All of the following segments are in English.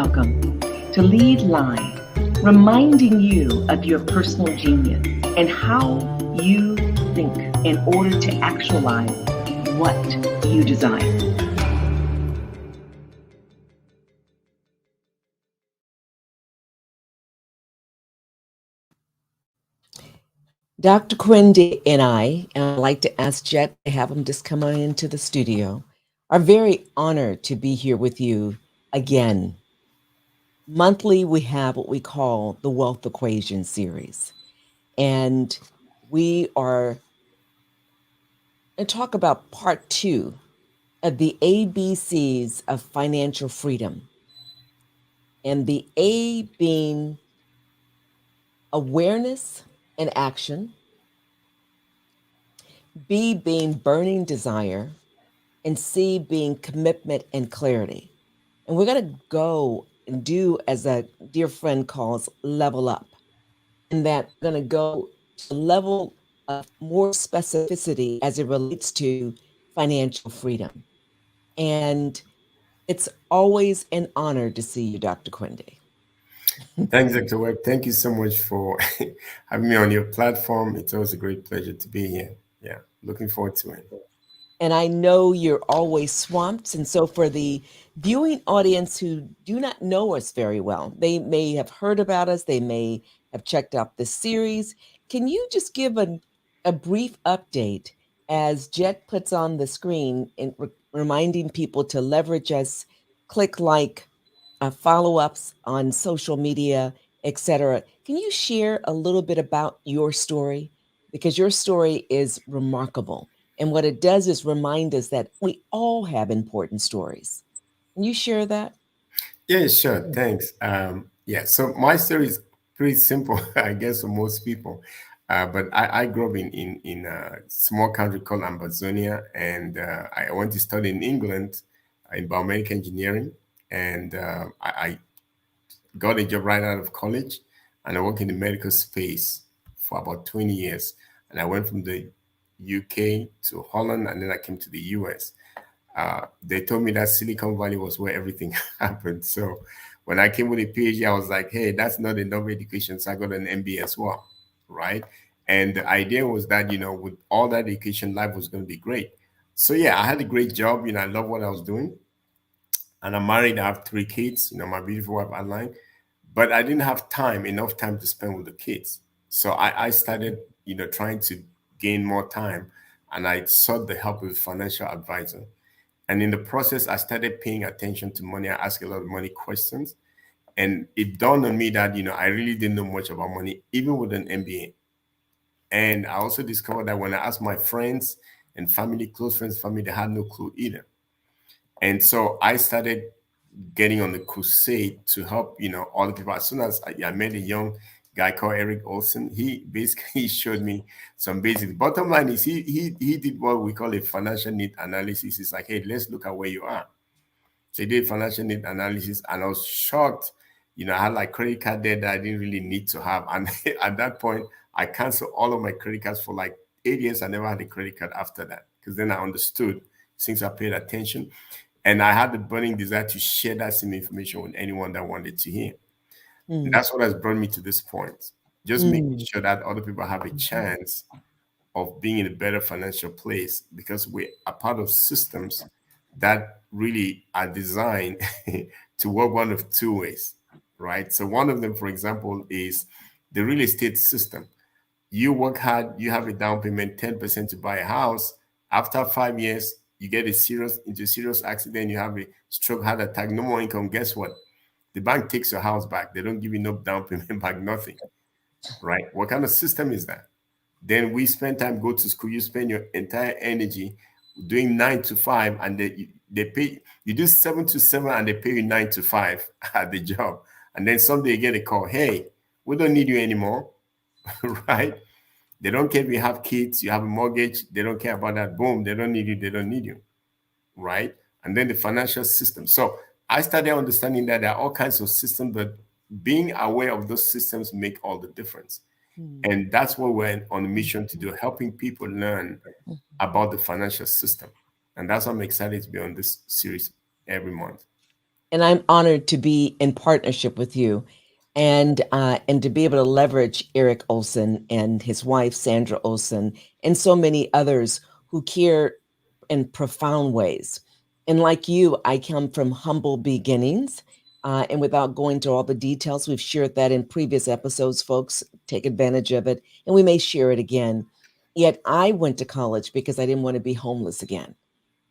welcome to Lead Live, reminding you of your personal genius and how you think in order to actualize what you desire. Dr. Kwende and I'd like to ask Jet to have him just come on into the studio, are very honored to be here with you again. Monthly, we have what we call the Wealth Equation series. And we are going to talk about part 2 of the ABCs of financial freedom. And the A being awareness and action, B being burning desire, and C being commitment and clarity. And we're going to go and do, as a dear friend calls, level up. And that we're going to go to a level of more specificity as it relates to financial freedom. And it's always an honor to see you, Dr. Kwende. Thanks, Dr. Webb. Thank you so much for having me on your platform. It's always a great pleasure to be here. Yeah, looking forward to it. And I know you're always swamped. And so for the viewing audience who do not know us very well, they may have heard about us, they may have checked out this series. Can you just give a brief update as Jet puts on the screen and reminding people to leverage us, click like, follow-ups on social media, etc. Can you share a little bit about your story? Because your story is remarkable. And what it does is remind us that we all have important stories. Can you share that? Yeah, sure. Thanks. Yeah, so my story is pretty simple, I guess, for most people. But I grew up in a small country called Ambazonia, and I went to study in England in biomedical engineering, and I got a job right out of college, and I worked in the medical space for about 20 years. And I went from the UK to Holland, and then I came to the US. They told me that Silicon Valley was where everything happened. So when I came with a PhD, I was like, hey, that's not enough education. So I got an MBA as well, right? And the idea was that, with all that education, life was going to be great. So yeah, I had a great job. I love what I was doing. And I'm married. I have 3 kids, my beautiful wife, Adeline. But I didn't have enough time to spend with the kids. So I started, trying to gain more time. And I sought the help of a financial advisor. And in the process, I started paying attention to money. I asked a lot of money questions. And it dawned on me that, I really didn't know much about money, even with an MBA. And I also discovered that when I asked my friends and family, close friends, family, they had no clue either. And so I started getting on the crusade to help, other people. As soon as I met a young guy called Eric Olson, he basically showed me some basics. Bottom line is he did what we call a financial need analysis. It's like, hey, let's look at where you are. So he did financial need analysis, and I was shocked. I had like credit card debt that I didn't really need to have. And at that point, I canceled all of my credit cards for like 8 years. I never had a credit card after that, because then I understood, since I paid attention. And I had the burning desire to share that same information with anyone that wanted to hear. And that's what has brought me to this point. Just making sure that other people have a chance of being in a better financial place, because we are part of systems that really are designed to work one of two ways, right? So one of them, for example, is the real estate system. You work hard, you have a down payment, 10% to buy a house. After 5 years, you get into a serious accident, you have a stroke, heart attack, no more income. Guess what? The bank takes your house back. They don't give you no down payment back, nothing, right? What kind of system is that? Then we spend time, go to school, you spend your entire energy doing 9 to 5, and they pay you do 7 to 7, and they pay you 9 to 5 at the job. And then someday you get a call, hey, we don't need you anymore, right? They don't care if you have kids, you have a mortgage, they don't care about that. Boom, they don't need you, right? And then the financial system. So I started understanding that there are all kinds of systems, but being aware of those systems make all the difference. And that's what we're on a mission to do, helping people learn about the financial system. And that's why I'm excited to be on this series every month. And I'm honored to be in partnership with you, and to be able to leverage Eric Olson and his wife Sandra Olson and so many others who care in profound ways. And like you, I come from humble beginnings. And without going to all the details, we've shared that in previous episodes, folks. Take advantage of it, and we may share it again. Yet I went to college because I didn't want to be homeless again.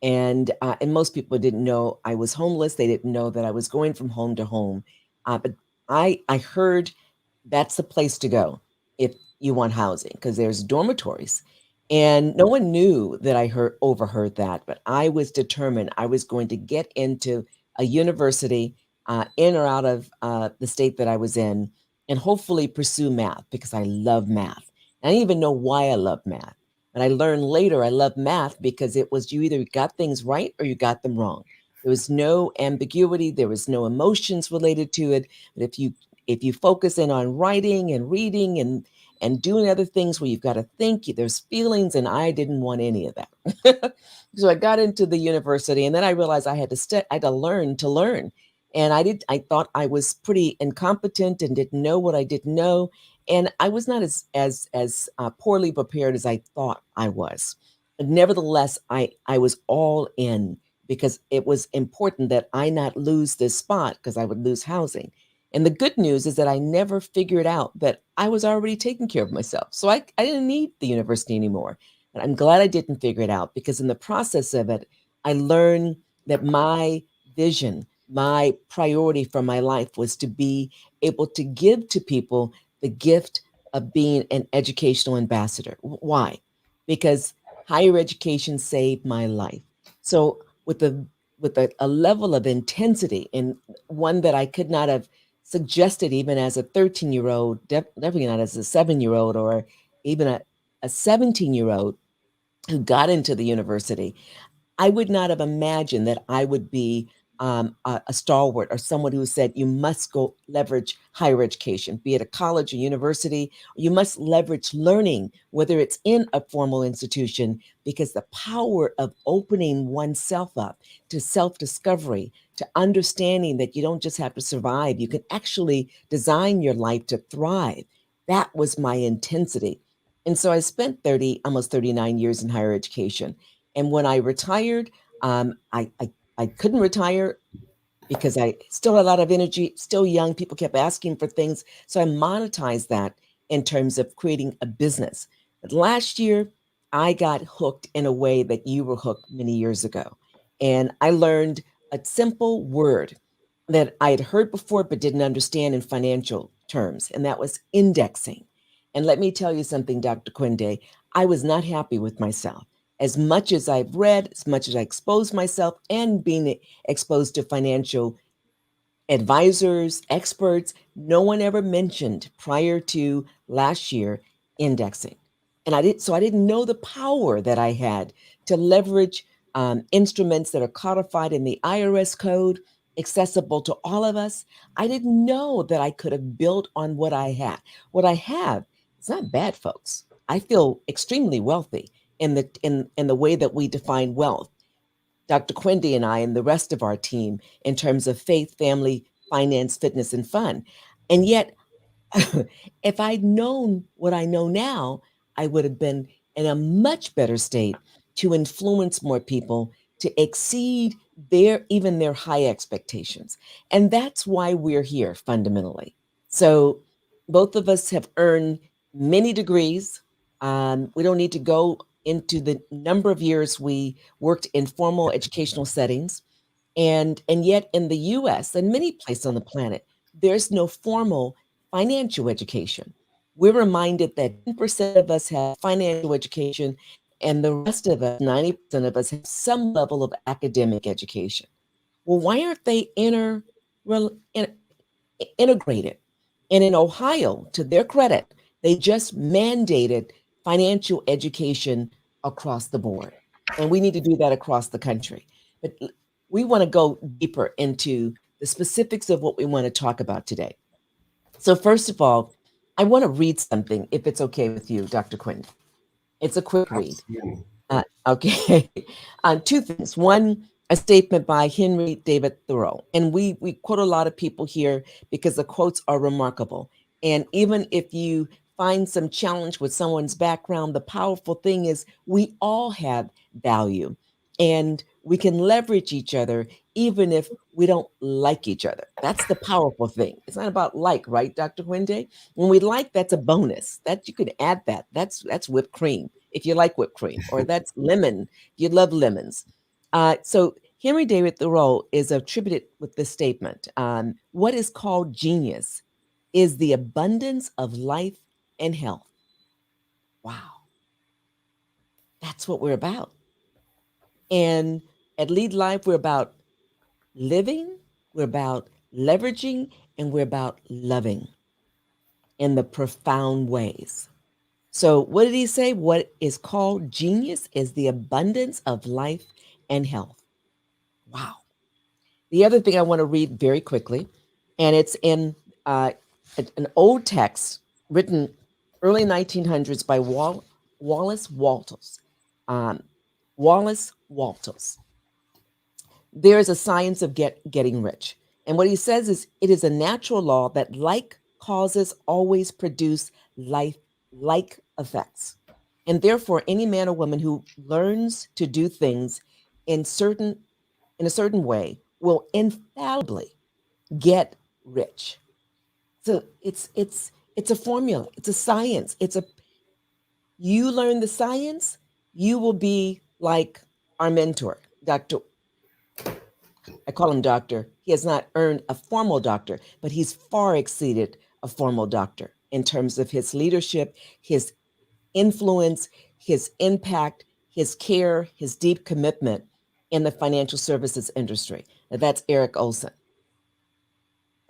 And most people didn't know I was homeless. They didn't know that I was going from home to home. But I heard that's the place to go if you want housing, because there's dormitories. And no one knew that I overheard that, but I was determined I was going to get into a university, in or out of the state that I was in, and hopefully pursue math because I love math. I didn't even know why I love math. And I learned later I love math because it was you either got things right or you got them wrong. There was no ambiguity, there was no emotions related to it. But if you focus in on writing and reading and doing other things where you've got to think, there's feelings, and I didn't want any of that. So I got into the university, and then I realized I had to learn to learn. And I thought I was pretty incompetent and didn't know what I didn't know, and I was not as poorly prepared as I thought I was. Nevertheless, I was all in because it was important that I not lose this spot because I would lose housing. And the good news is that I never figured out that I was already taking care of myself. So I didn't need the university anymore. And I'm glad I didn't figure it out because in the process of it, I learned that my vision, my priority for my life was to be able to give to people the gift of being an educational ambassador. Why? Because higher education saved my life. So with a level of intensity, and one that I could not have suggested even as a 13-year-old, definitely not as a 7-year-old or even a 17-year-old who got into the university, I would not have imagined that I would be a stalwart or someone who said you must go leverage higher education, be it a college or university. You must leverage learning, whether it's in a formal institution, because the power of opening oneself up to self discovery, to understanding that you don't just have to survive, you can actually design your life to thrive. That was my intensity. And so I spent 30, almost 39 years in higher education. And when I retired, I couldn't retire because I still had a lot of energy, still young. People kept asking for things. So I monetized that in terms of creating a business. But last year, I got hooked in a way that you were hooked many years ago. And I learned a simple word that I had heard before but didn't understand in financial terms, and that was indexing. And let me tell you something, Dr. Kwende, I was not happy with myself. As much as I've read, as much as I exposed myself and being exposed to financial advisors, experts, no one ever mentioned prior to last year indexing. And I didn't know the power that I had to leverage instruments that are codified in the IRS code, accessible to all of us. I didn't know that I could have built on what I had. What I have, it's not bad, folks. I feel extremely wealthy in the way that we define wealth. Dr. Quindy and I and the rest of our team in terms of faith, family, finance, fitness, and fun. And yet, if I'd known what I know now, I would have been in a much better state to influence more people to exceed even their high expectations. And that's why we're here fundamentally. So both of us have earned many degrees. We don't need to go into the number of years we worked in formal educational settings. And yet in the US and many places on the planet, there's no formal financial education. We're reminded that 10% of us have financial education, and the rest of us, 90% of us, have some level of academic education. Well, why aren't they integrated? And in Ohio, to their credit, they just mandated financial education across the board. And we need to do that across the country. But we want to go deeper into the specifics of what we want to talk about today. So, first of all, I want to read something, if it's okay with you, Dr. Quinn. It's a quick read. Absolutely. Okay. Two things. One, a statement by Henry David Thoreau. And we quote a lot of people here because the quotes are remarkable. And even if you find some challenge with someone's background, the powerful thing is we all have value and we can leverage each other even if we don't like each other. That's the powerful thing. It's not about like, right, Dr. Kwende? When we like, that's a bonus. That you can add that. That's whipped cream if you like whipped cream, or that's lemon. You love lemons. So Henry David Thoreau is attributed with this statement: "What is called genius is the abundance of life and health." Wow, that's what we're about. And at Lead Life, we're about living, we're about leveraging, and we're about loving in the profound ways. So, what did he say? What is called genius is the abundance of life and health. Wow. The other thing I want to read very quickly, and it's in an old text written early 1900s by Wallace Walters. Um, Wallace Walters. There is a science of getting rich. And what he says is it is a natural law that like causes always produce like effects. And therefore, any man or woman who learns to do things in in a certain way will infallibly get rich. So it's a formula, it's a science. You learn the science, you will be like our mentor, Dr. I call him doctor. He has not earned a formal doctor, but he's far exceeded a formal doctor in terms of his leadership, his influence, his impact, his care, his deep commitment in the financial services industry. Now, that's Eric Olson.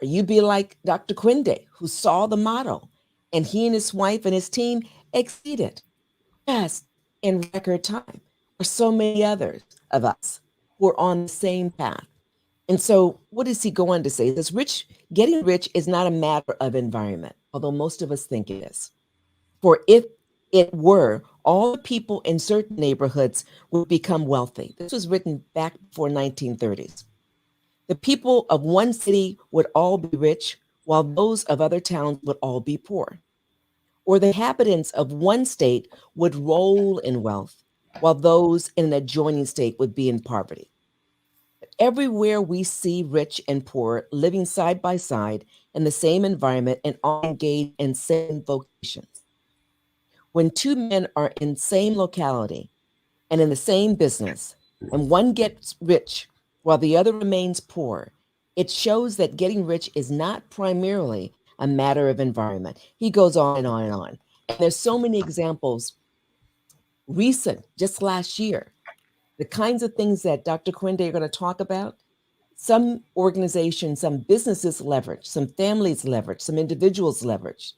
Or you be like Dr. Kwende, who saw the model, and he and his wife and his team exceeded just in record time. Or so many others of us who are on the same path. And so, what does he go on to say? He says, getting rich is not a matter of environment, although most of us think it is. For if it were, all the people in certain neighborhoods would become wealthy. This was written back before 1930s. The people of one city would all be rich, while those of other towns would all be poor. Or the inhabitants of one state would roll in wealth, while those in an adjoining state would be in poverty. Everywhere we see rich and poor living side by side in the same environment and all engaged in same vocations. When two men are in same locality and in the same business, and one gets rich while the other remains poor, it shows that getting rich is not primarily a matter of environment. He goes on and on and on. And there's so many examples recent, just last year, the kinds of things that Dr. Kwende are going to talk about. Some organizations, some businesses leverage, some families leverage, some individuals leverage.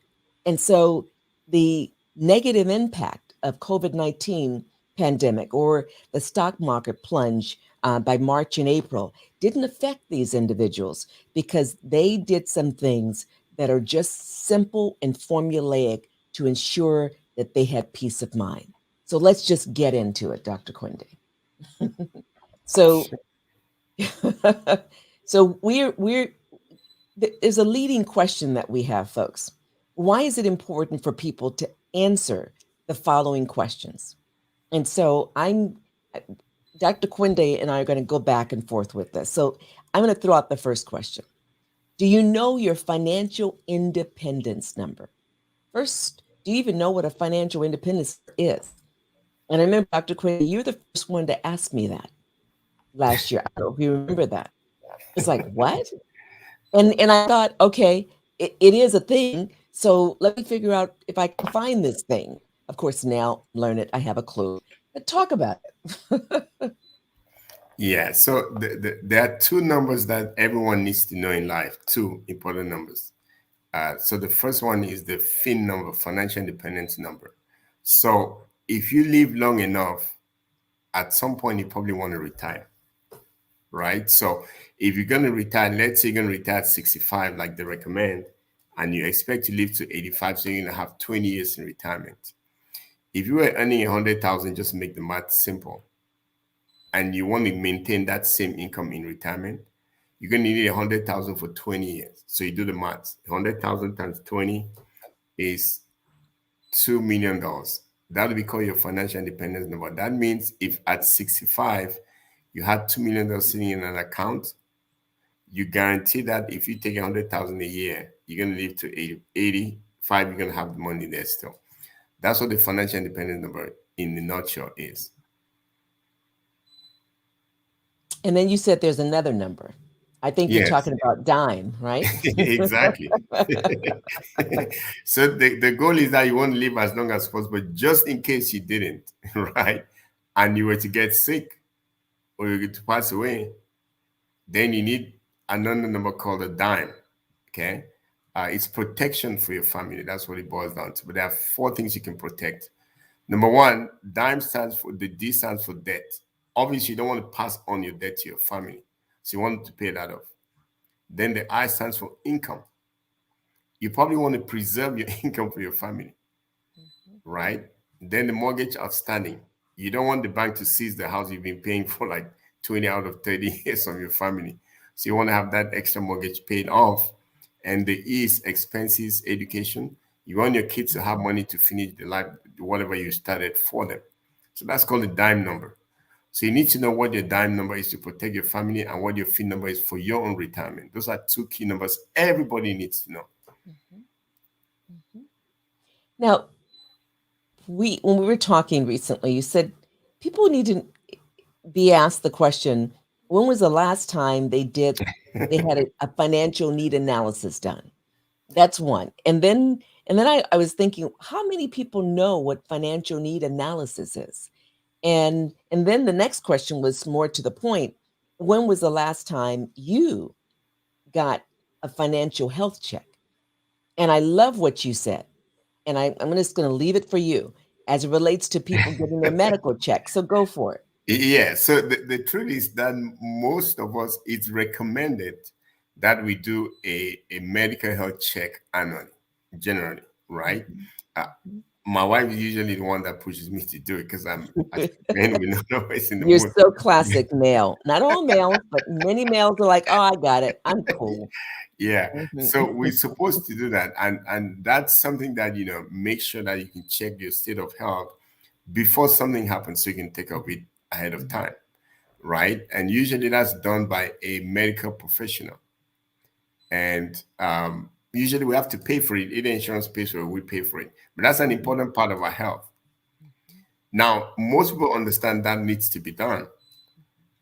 And so the negative impact of COVID-19 pandemic or the stock market plunge by March and April didn't affect these individuals because they did some things that are just simple and formulaic to ensure that they had peace of mind. So let's just get into it, Dr. Kwende. So so there's a leading question that we have, folks. Why is it important for people to answer the following questions? And so Dr. Kwende and I are going to go back and forth with this. So I'm going to throw out the first question. Do you know your financial independence number? First, do you even know what a financial independence is? And I remember, Dr. Kwende, you're the first one to ask me that last year. I don't know if you remember that. It's like, what? And I thought, okay, it is a thing. So let me figure out if I can find this thing. Of course, now learn it. I have a clue. But talk about it. Yeah, so there are two numbers that everyone needs to know in life, two important numbers. So the first one is the FIN number, financial independence number. So if you live long enough, at some point you probably want to retire, right? So if you're going to retire, let's say you're going to retire at 65, like they recommend, and you expect to live to 85, so you're going to have 20 years in retirement. If you were earning 100,000, just make the math simple. and you want to maintain that same income in retirement, you're going to need 100,000 for 20 years. So you do the maths. 100,000 times 20 is $2 million. That will be called your financial independence number. That means if at 65 you had $2 million sitting in an account, you guarantee that if you take 100,000 a year, you're going to live to 85. You're going to have the money there still. That's what the financial independence number in the nutshell is. And then you said there's another number. I think you're Yes. talking about dime, right? Exactly. So the goal is that you want to live as long as possible, just in case you didn't, right? And you were to get sick or you get to pass away, then you need another number called a dime. Okay. It's protection for your family. That's what it boils down to. But there are 4 things you can protect. Number 1, dime stands for, the D stands for debt. Obviously, you don't want to pass on your debt to your family. So you want to pay that off. Then the I stands for income. You probably want to preserve your income for your family, right? Then the mortgage outstanding. You don't want the bank to seize the house you've been paying for like 20 out of 30 years of your family. So you want to have that extra mortgage paid off. And the E is expenses, education. You want your kids to have money to finish the life, whatever you started for them. So that's called a dime number. So you need to know what your dime number is to protect your family and what your fee number is for your own retirement. Those are 2 key numbers everybody needs to know. Now, when we were talking recently, you said people need to be asked the question, when was the last time they had a financial need analysis done? That's one. And then I was thinking, how many people know what financial need analysis is? And then the next question was more to the point. When was the last time you got a financial health check? And I love what you said. And I'm just going to leave it for you as it relates to people getting their medical check. So go for it. Yeah. So the truth is that most of us, it's recommended that we do a medical health check annually, generally, right? My wife is usually the one that pushes me to do it because I'm man, we not always in the You're mood. so classic male. Not all males, but many males are like, oh, I got it. I'm cool. Yeah. Mhm. So we're supposed to do that. And that's something that, make sure that you can check your state of health before something happens so you can take care of it ahead of time. Right. And usually that's done by a medical professional. And usually we have to pay for it. Either insurance pays for it, we pay for it. But that's an important part of our health. Now, most people understand that needs to be done.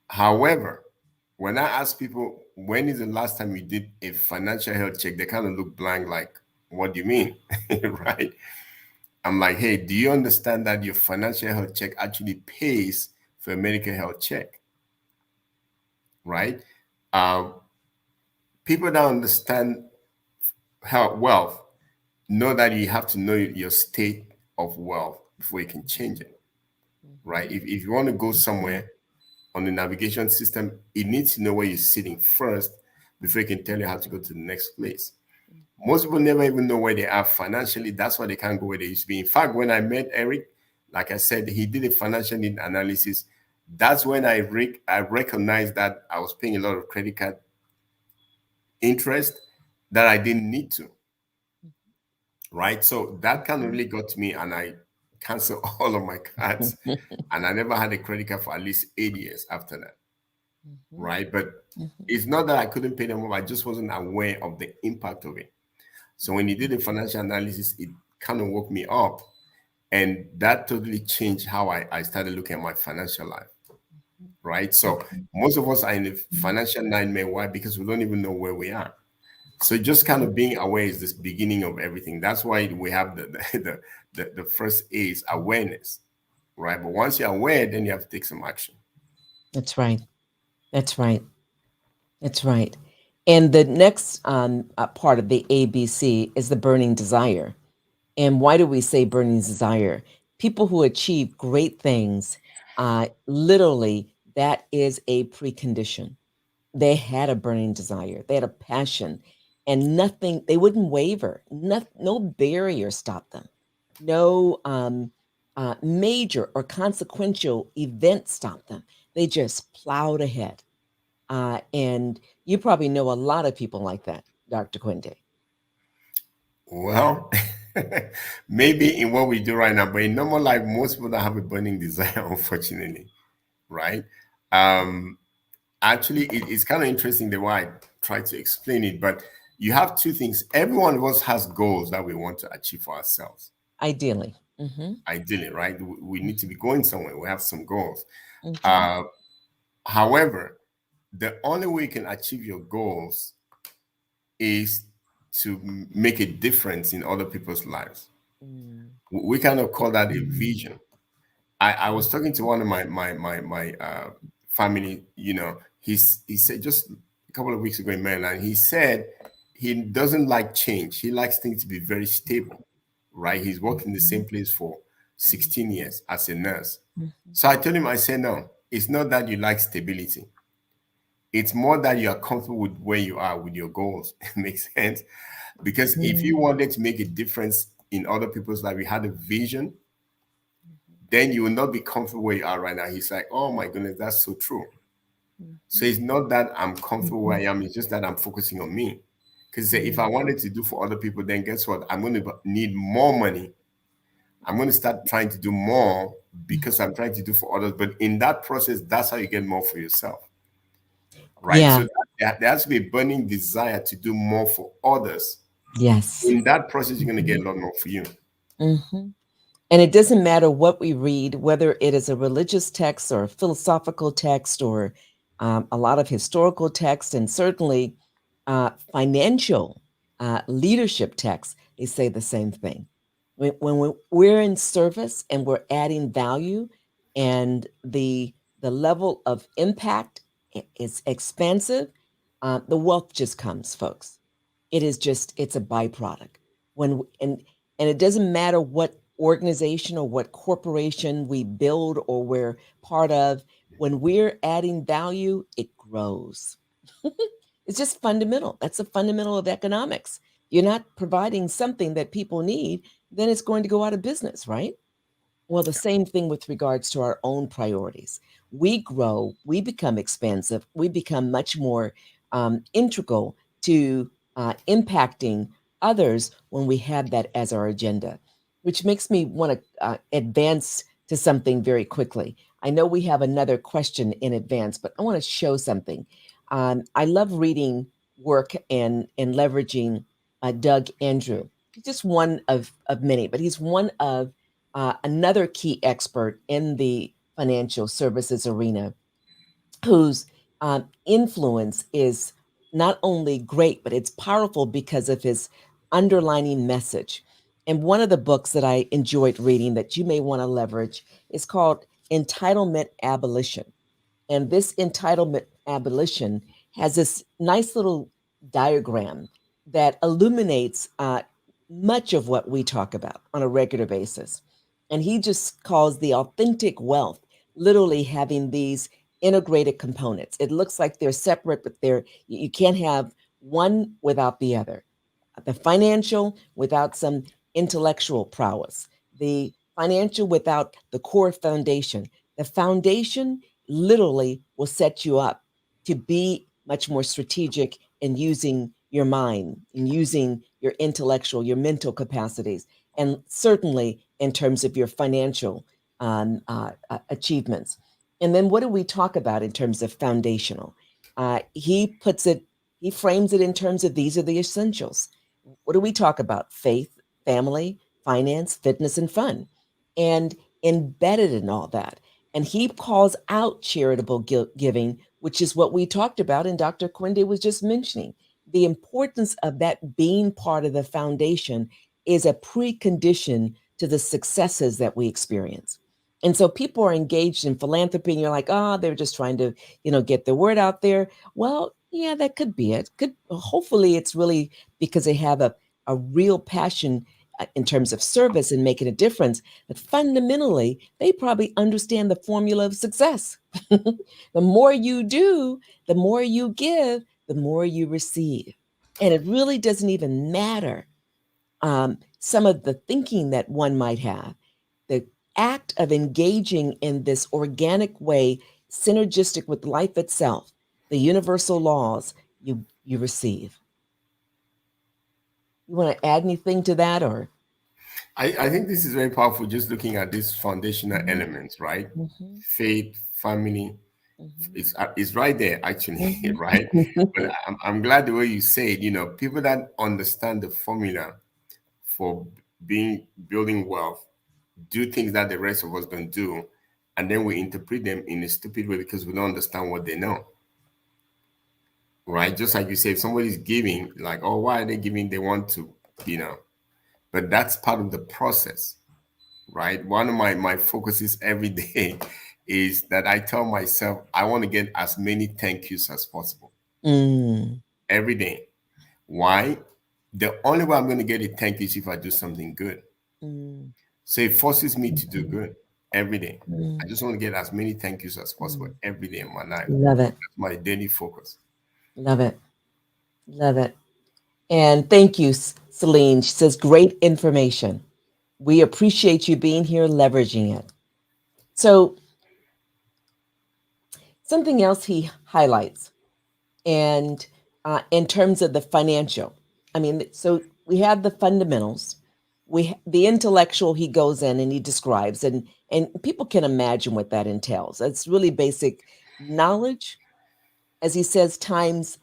However, when I ask people, when is the last time you did a financial health check, they kind of look blank, like, what do you mean? Right? I'm like, hey, do you understand that your financial health check actually pays for a medical health check? Right? People that understand wealth know that you have to know your state of wealth before you can change it. Right? If you want to go somewhere on the navigation system, it needs to know where you're sitting first before it can tell you how to go to the next place. Most people never even know where they are financially. That's why they can't go where they used to be. In fact, when I met Eric, like I said, he did a financial need analysis. That's when I recognized that I was paying a lot of credit card interest that I didn't need to. Right? So that kind of really got to me, and I canceled all of my cards. And I never had a credit card for at least 8 years after that. Right? But it's not that I couldn't pay them off. I just wasn't aware of the impact of it. So when you did the financial analysis, it kind of woke me up. And that totally changed how I started looking at my financial life. Right? So most of us are in a financial nightmare. Why? Because we don't even know where we are. So just kind of being aware is this beginning of everything. That's why we have the first A is awareness. Right? But once you're aware, then you have to take some action. That's right. That's right. That's right. And the next part of the ABC is the burning desire. And why do we say burning desire? People who achieve great things, literally, that is a precondition. They had a burning desire, they had a passion, and nothing, they wouldn't waver. No barrier stopped them. No major or consequential event stopped them. They just plowed ahead. And you probably know a lot of people like that, Dr. Kwende. Well, maybe in what we do right now, but in normal life, most people don't have a burning desire, unfortunately, right? Um, Actually, it's kind of interesting the way I try to explain it, but you have two things. Every one of us has goals that we want to achieve for ourselves. Ideally. Mm-hmm. Ideally, right? We need to be going somewhere. We have some goals. Mm-hmm. Uh, However, the only way you can achieve your goals is to make a difference in other people's lives. We kind of call that a vision. I was talking to one of my family, he said just a couple of weeks ago in Maryland, he said he doesn't like change. He likes things to be very stable, right? He's worked in the same place for 16 years as a nurse. So I told him, I said, no, it's not that you like stability. It's more that you are comfortable with where you are with your goals. It makes sense. Because if you wanted to make a difference in other people's life, you had a vision, then you will not be comfortable where you are right now. He's like, oh my goodness, that's so true. So it's not that I'm comfortable where I am, it's just that I'm focusing on me. Because if I wanted to do for other people, then guess what? I'm going to need more money. I'm going to start trying to do more because I'm trying to do for others. But in that process, that's how you get more for yourself, right? Yeah. So there has to be a burning desire to do more for others. Yes. In that process, you're going to get a lot more for you. Mm-hmm. And it doesn't matter what we read, whether it is a religious text or a philosophical text or a lot of historical text, and certainly financial leadership texts, they say the same thing. When we're in service and we're adding value, and the level of impact is expansive, the wealth just comes, folks. It is just, it's a byproduct. When and it doesn't matter what organization or what corporation we build or we're part of, when we're adding value, it grows. It's just fundamental. That's the fundamental of economics. You're not providing something that people need, then it's going to go out of business, right? Well, the same thing with regards to our own priorities. We grow, we become expansive, we become much more integral to impacting others when we have that as our agenda, which makes me want to advance to something very quickly. I know we have another question in advance, but I want to show something. I love reading work and leveraging Doug Andrew. He's just one of many, but he's one of another key expert in the financial services arena whose influence is not only great, but it's powerful because of his underlining message. And one of the books that I enjoyed reading that you may want to leverage is called Entitlement Abolition. And this entitlement abolition has this nice little diagram that illuminates much of what we talk about on a regular basis. And he just calls the authentic wealth literally having these integrated components. It looks like they're separate, but you can't have one without the other. The financial without some intellectual prowess, the financial without the core foundation. The foundation literally will set you up to be much more strategic in using your mind, in using your intellectual, your mental capacities, and certainly in terms of your financial achievements. And then what do we talk about in terms of foundational? He frames it in terms of these are the essentials. What do we talk about? Faith, family, finance, fitness, and fun. And embedded in all that. And he calls out charitable giving, which is what we talked about, and Dr. Kwende was just mentioning. The importance of that being part of the foundation is a precondition to the successes that we experience. And so people are engaged in philanthropy, and you're like, oh, they're just trying to, get the word out there. Well, yeah, that could be it. Could hopefully it's really because they have a real passion in terms of service and making a difference. But fundamentally, they probably understand the formula of success. The more you do, the more you give, the more you receive. And it really doesn't even matter some of the thinking that one might have. The act of engaging in this organic way synergistic with life itself, the universal laws you receive. You want to add anything to that, or? I think this is very powerful, just looking at these foundational Mhm, elements, right? mhm, Faith, family, mhm, it's right there actually, mhm. right? But I'm glad the way you say it, people that understand the formula for being building wealth do things that the rest of us don't do, and then we interpret them in a stupid way because we don't understand what they know, right? Just like you say, if somebody's giving, like, oh, why are they giving? They want to, you know, but that's part of the process, right? One of my focuses every day is that I tell myself I want to get as many thank yous as possible Mm, every day. Why? The only way I'm going to get a thank you is if I do something good. mm, So it forces me to do mhm, good every day. I mm, just want to get as many thank yous as possible mm. every day in my life. Love it. That's my daily focus. Love it. Love it. And thank you, Celine. She says, great information. We appreciate you being here, leveraging it. So, something else he highlights, and in terms of the financial, I mean, so we have the fundamentals, the intellectual. He goes in and he describes, and people can imagine what that entails. It's really basic knowledge, as he says, times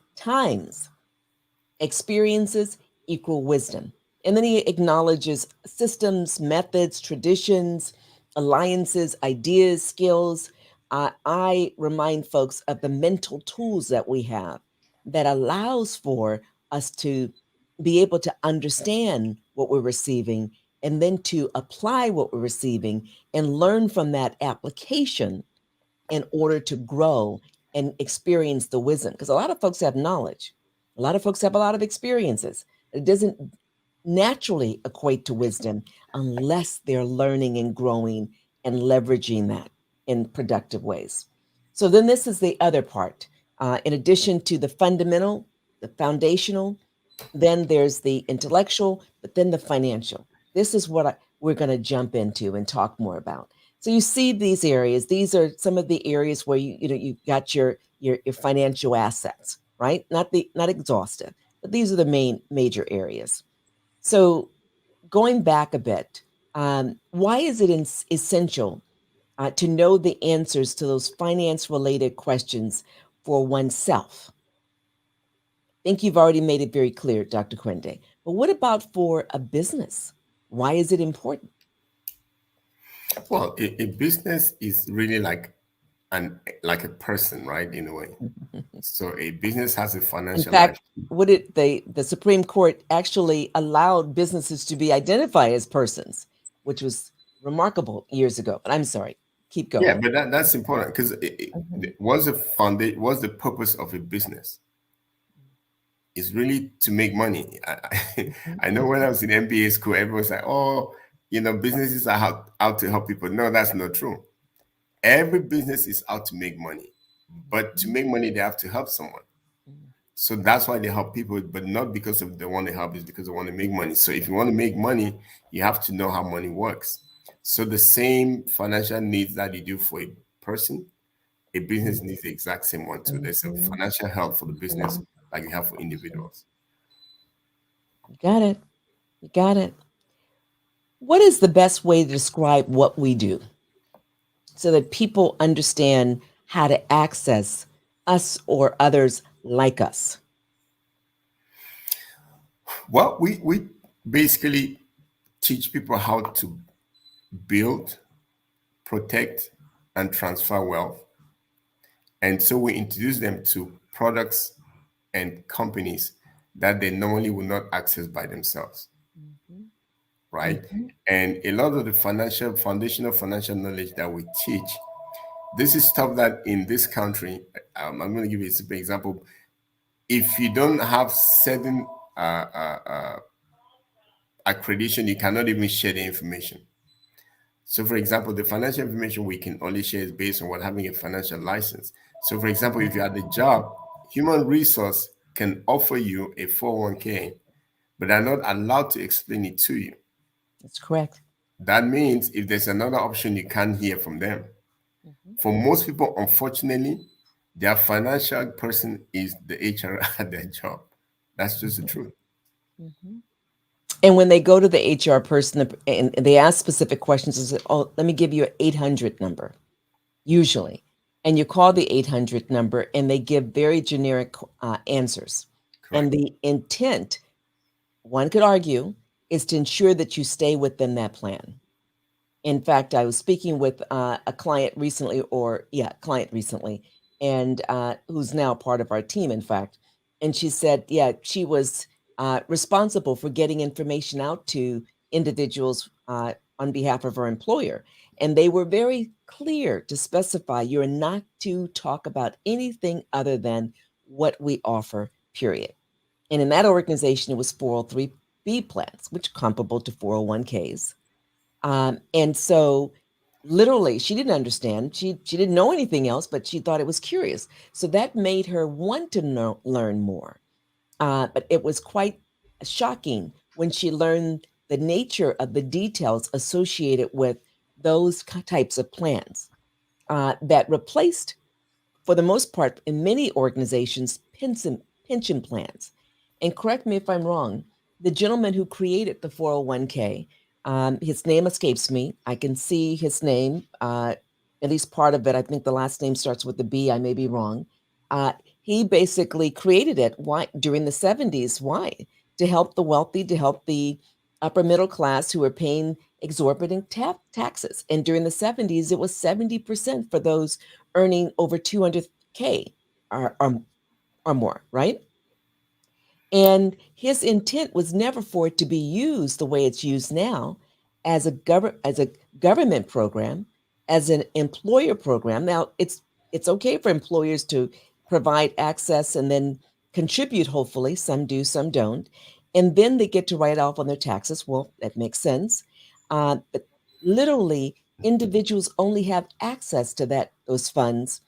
experiences equal wisdom. And then he acknowledges systems, methods, traditions, alliances, ideas, skills. I remind folks of the mental tools that we have that allows for us to be able to understand what we're receiving and then to apply what we're receiving and learn from that application in order to grow and experience the wisdom. Because a lot of folks have knowledge, a lot of folks have a lot of experiences. It doesn't naturally equate to wisdom unless they're learning and growing and leveraging that in productive ways. So then this is the other part. In addition to the fundamental, the foundational, then there's the intellectual, but then the financial. This is what we're going to jump into and talk more about. So you see these areas. These are some of the areas where you've got your financial assets, right? Not exhaustive, but these are the major areas. So going back a bit, why is it essential to know the answers to those finance related questions for oneself? I think you've already made it very clear, Dr. Kwende. But what about for a business? Why is it important? Well, a business is really like a person, right? In a way. So a business has a In financial life. fact, what did the Supreme Court actually allowed businesses to be identified as persons, which was remarkable years ago. But I'm sorry, keep Yeah, going. but that's important because Mhm, what's the what's the purpose of a business? It's really to make money. mhm, I know when I was in MBA school, everyone's like, oh, businesses are out to help people. No, that's not true. Every business is out to make money, but to mhm, make money, they have to help someone. mhm, So that's why they help people, but not because of they want to help, it's because they want to make money. So if you want to make money, you have to know how money works. So the same financial needs that you do for a person, a business needs the exact same one too. There's a mhm, financial help for the business mhm. like you have for individuals. You got it. You got it. What is the best way to describe what we do so that people understand how to access us or others like us? Well, we basically teach people how to build, protect, and transfer wealth. And so we introduce them to products and companies that they normally would not access by themselves, Mhm, right? mhm, And a lot of the foundational financial knowledge that we teach, this is stuff that in this country, I'm going to give you a simple example. If you don't have certain accreditation, you cannot even share the information. So, for example, the financial information we can only share is based on what having a financial license. So, for example, if you're at the job, human resource can offer you a 401k, but they're not allowed to explain it to you. that's correct. That means if there's another option, you can't hear from them. Mhm. For most people, unfortunately, their financial person is the HR at their job. That's just the truth. Mhm. And when they go to the HR person and they ask specific questions, they say, "Oh, let me give you an 800 number," usually. And you call the 800 number and they give very generic answers. And Correct. the intent, one could argue, is to ensure that you stay within that plan. In fact, I was speaking with a client recently, client recently, and who's now part of our team, in fact. And she said, yeah, she was responsible for getting information out to individuals on behalf of her employer. And they were very clear to specify you're not to talk about anything other than what we offer, period. And in that organization, it was 403B plans, which are comparable to 401ks. And so literally she didn't understand. She didn't know anything else, but she thought it was curious. So that made her want to learn more. But it was quite shocking when she learned the nature of the details associated with those types of plans that replaced, for the most part, in many organizations, pension plans. And correct me if I'm wrong, the gentleman who created the 401k, his name escapes me. I can see his name, at least part of it. I think the last name starts with a B. I may be wrong. Uh, he basically created it. Why during the 70s? Why? To help the wealthy, to help the upper middle class who were paying exorbitant taxes. And during the 70s, it was 70% for those earning over 200K or more, right? And his intent was never for it to be used the way it's used now as a government program, as an employer program. Now it's okay for employers to provide access and then contribute, hopefully. Some do, some don't. And then they get to write off on their taxes. Well, that makes sense. But literally, individuals only have access to those funds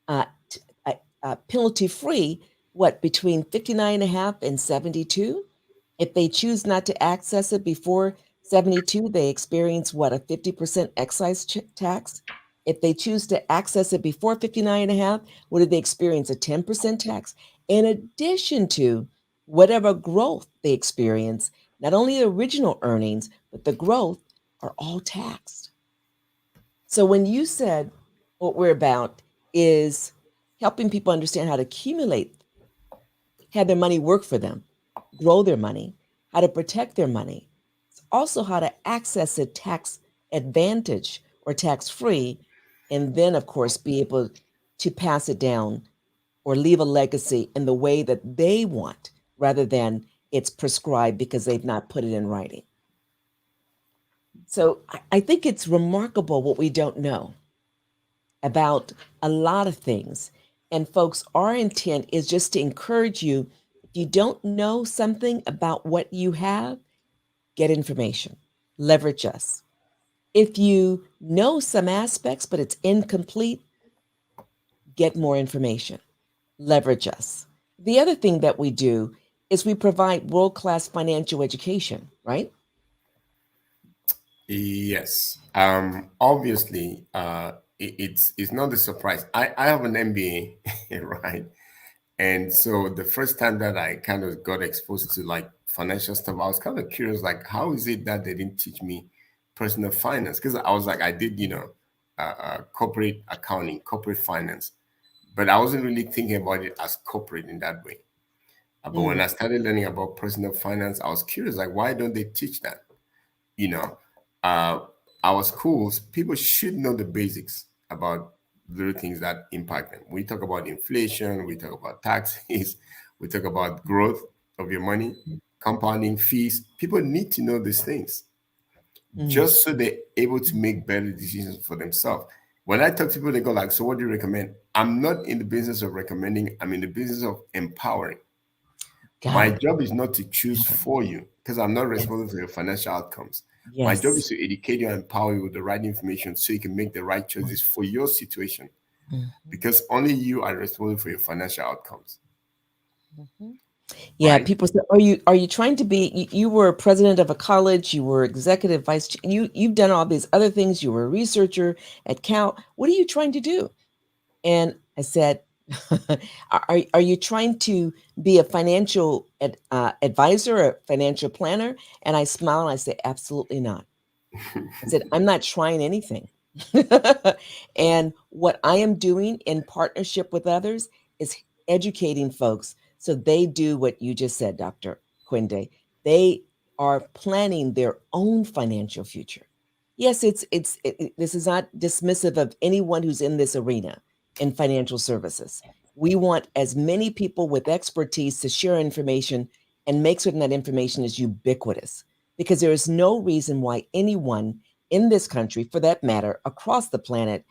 uh, penalty free, what, between 59 and a half and 72? If they choose not to access it before 72, they experience what, a 50% excise tax? If they choose to access it before 59 and a half, what do they experience? A 10% tax? In addition to whatever growth they experience, not only the original earnings, but the growth are all taxed. So when you said what we're about is helping people understand how to accumulate, have their money work for them, grow their money, how to protect their money, also how to access it tax advantage or tax free, and then, of course, be able to pass it down or leave a legacy in the way that they want rather than it's prescribed because they've not put it in writing. So I think it's remarkable what we don't know about a lot of things. And folks, our intent is just to encourage you. If you don't know something about what you have, get information, leverage us. If you know some aspects, but it's incomplete, get more information, leverage us. The other thing that we do is we provide world class financial education, right? Yes. Obviously, it's not a surprise. I have an MBA, right? And so the first time that I kind of got exposed to like financial stuff, I was kind of curious, like, how is it that they didn't teach me personal finance? Because I was like, I did, corporate accounting, corporate finance, but I wasn't really thinking about it as corporate in that way. But when Mm, I started learning about personal finance, I was curious, like, why don't they teach that? You know, uh, our schools, people should know the basics about little things that impact them. We talk about inflation, we talk about taxes, we talk about growth of your money, compounding fees. People need to know these things mm, just so they're able to make better decisions for themselves. When I talk to people, they go like, "So what do you recommend?" I'm not in the business of recommending. I'm in the business of empowering. got My it. job is not to choose Got it. for you because I'm not Yes. responsible for your financial outcomes. My job is Yes. to educate you and empower you with the right information so you can make the right choices for your situation Mhm, because only you are responsible for your financial outcomes. mhm. Yeah, right? people say, "Are you trying to be? You were president of a college. You were executive you've done all these other things. You were a researcher at Cal. What are you trying to do?" And I said, "Are you trying to be a financial advisor, a financial planner?" And I smile and I say, "Absolutely not." I said, "I'm not trying anything." And what I am doing in partnership with others is educating folks so they do what you just said, Dr. Kwende. They are planning their own financial future. Yes, this is not dismissive of anyone who's in this arena in financial services. We want as many people with expertise to share information and make certain that information is ubiquitous because there is no reason why anyone in this country, for that matter, across the planet,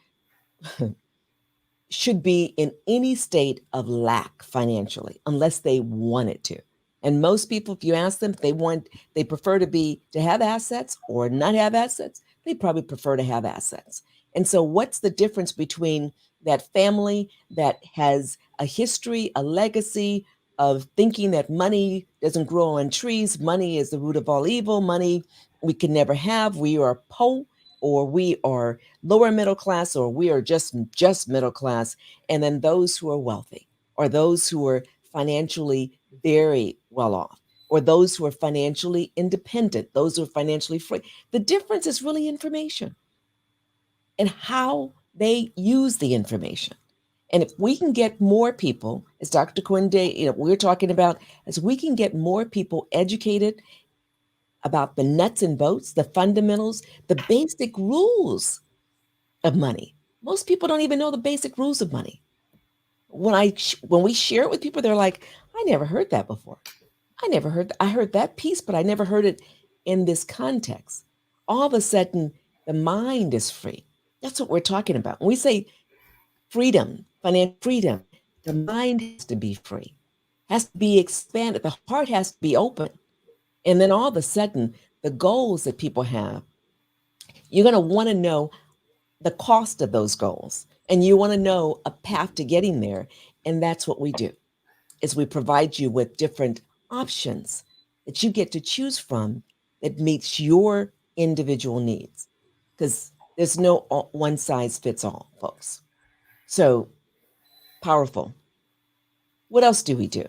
should be in any state of lack financially unless they wanted to. And most people, if you ask them if they prefer to have assets or not have assets, they probably prefer to have assets. And so, what's the difference between that family that has a history, a legacy of thinking that money doesn't grow on trees, money is the root of all evil, money we can never have, we are poor, or we are lower middle class, or we are just middle class, and then those who are wealthy, or those who are financially very well off, or those who are financially independent, those who are financially free. The difference is really information and how they use the information. And if we can get more people, as Dr. Kwende, we're talking about, as we can get more people educated about the nuts and bolts, the fundamentals, the basic rules of money. Most people don't even know the basic rules of money. When we share it with people, they're like, "I never heard that before. I heard that piece, but I never heard it in this context." All of a sudden, the mind is free. That's what we're talking about. When we say freedom, financial freedom, the mind has to be free, has to be expanded. The heart has to be open. And then all of a sudden, the goals that people have, you're going to want to know the cost of those goals, and you want to know a path to getting there. And that's what we do, is we provide you with different options that you get to choose from that meets your individual needs, because there's no one size fits all, folks. So powerful. What else do we do?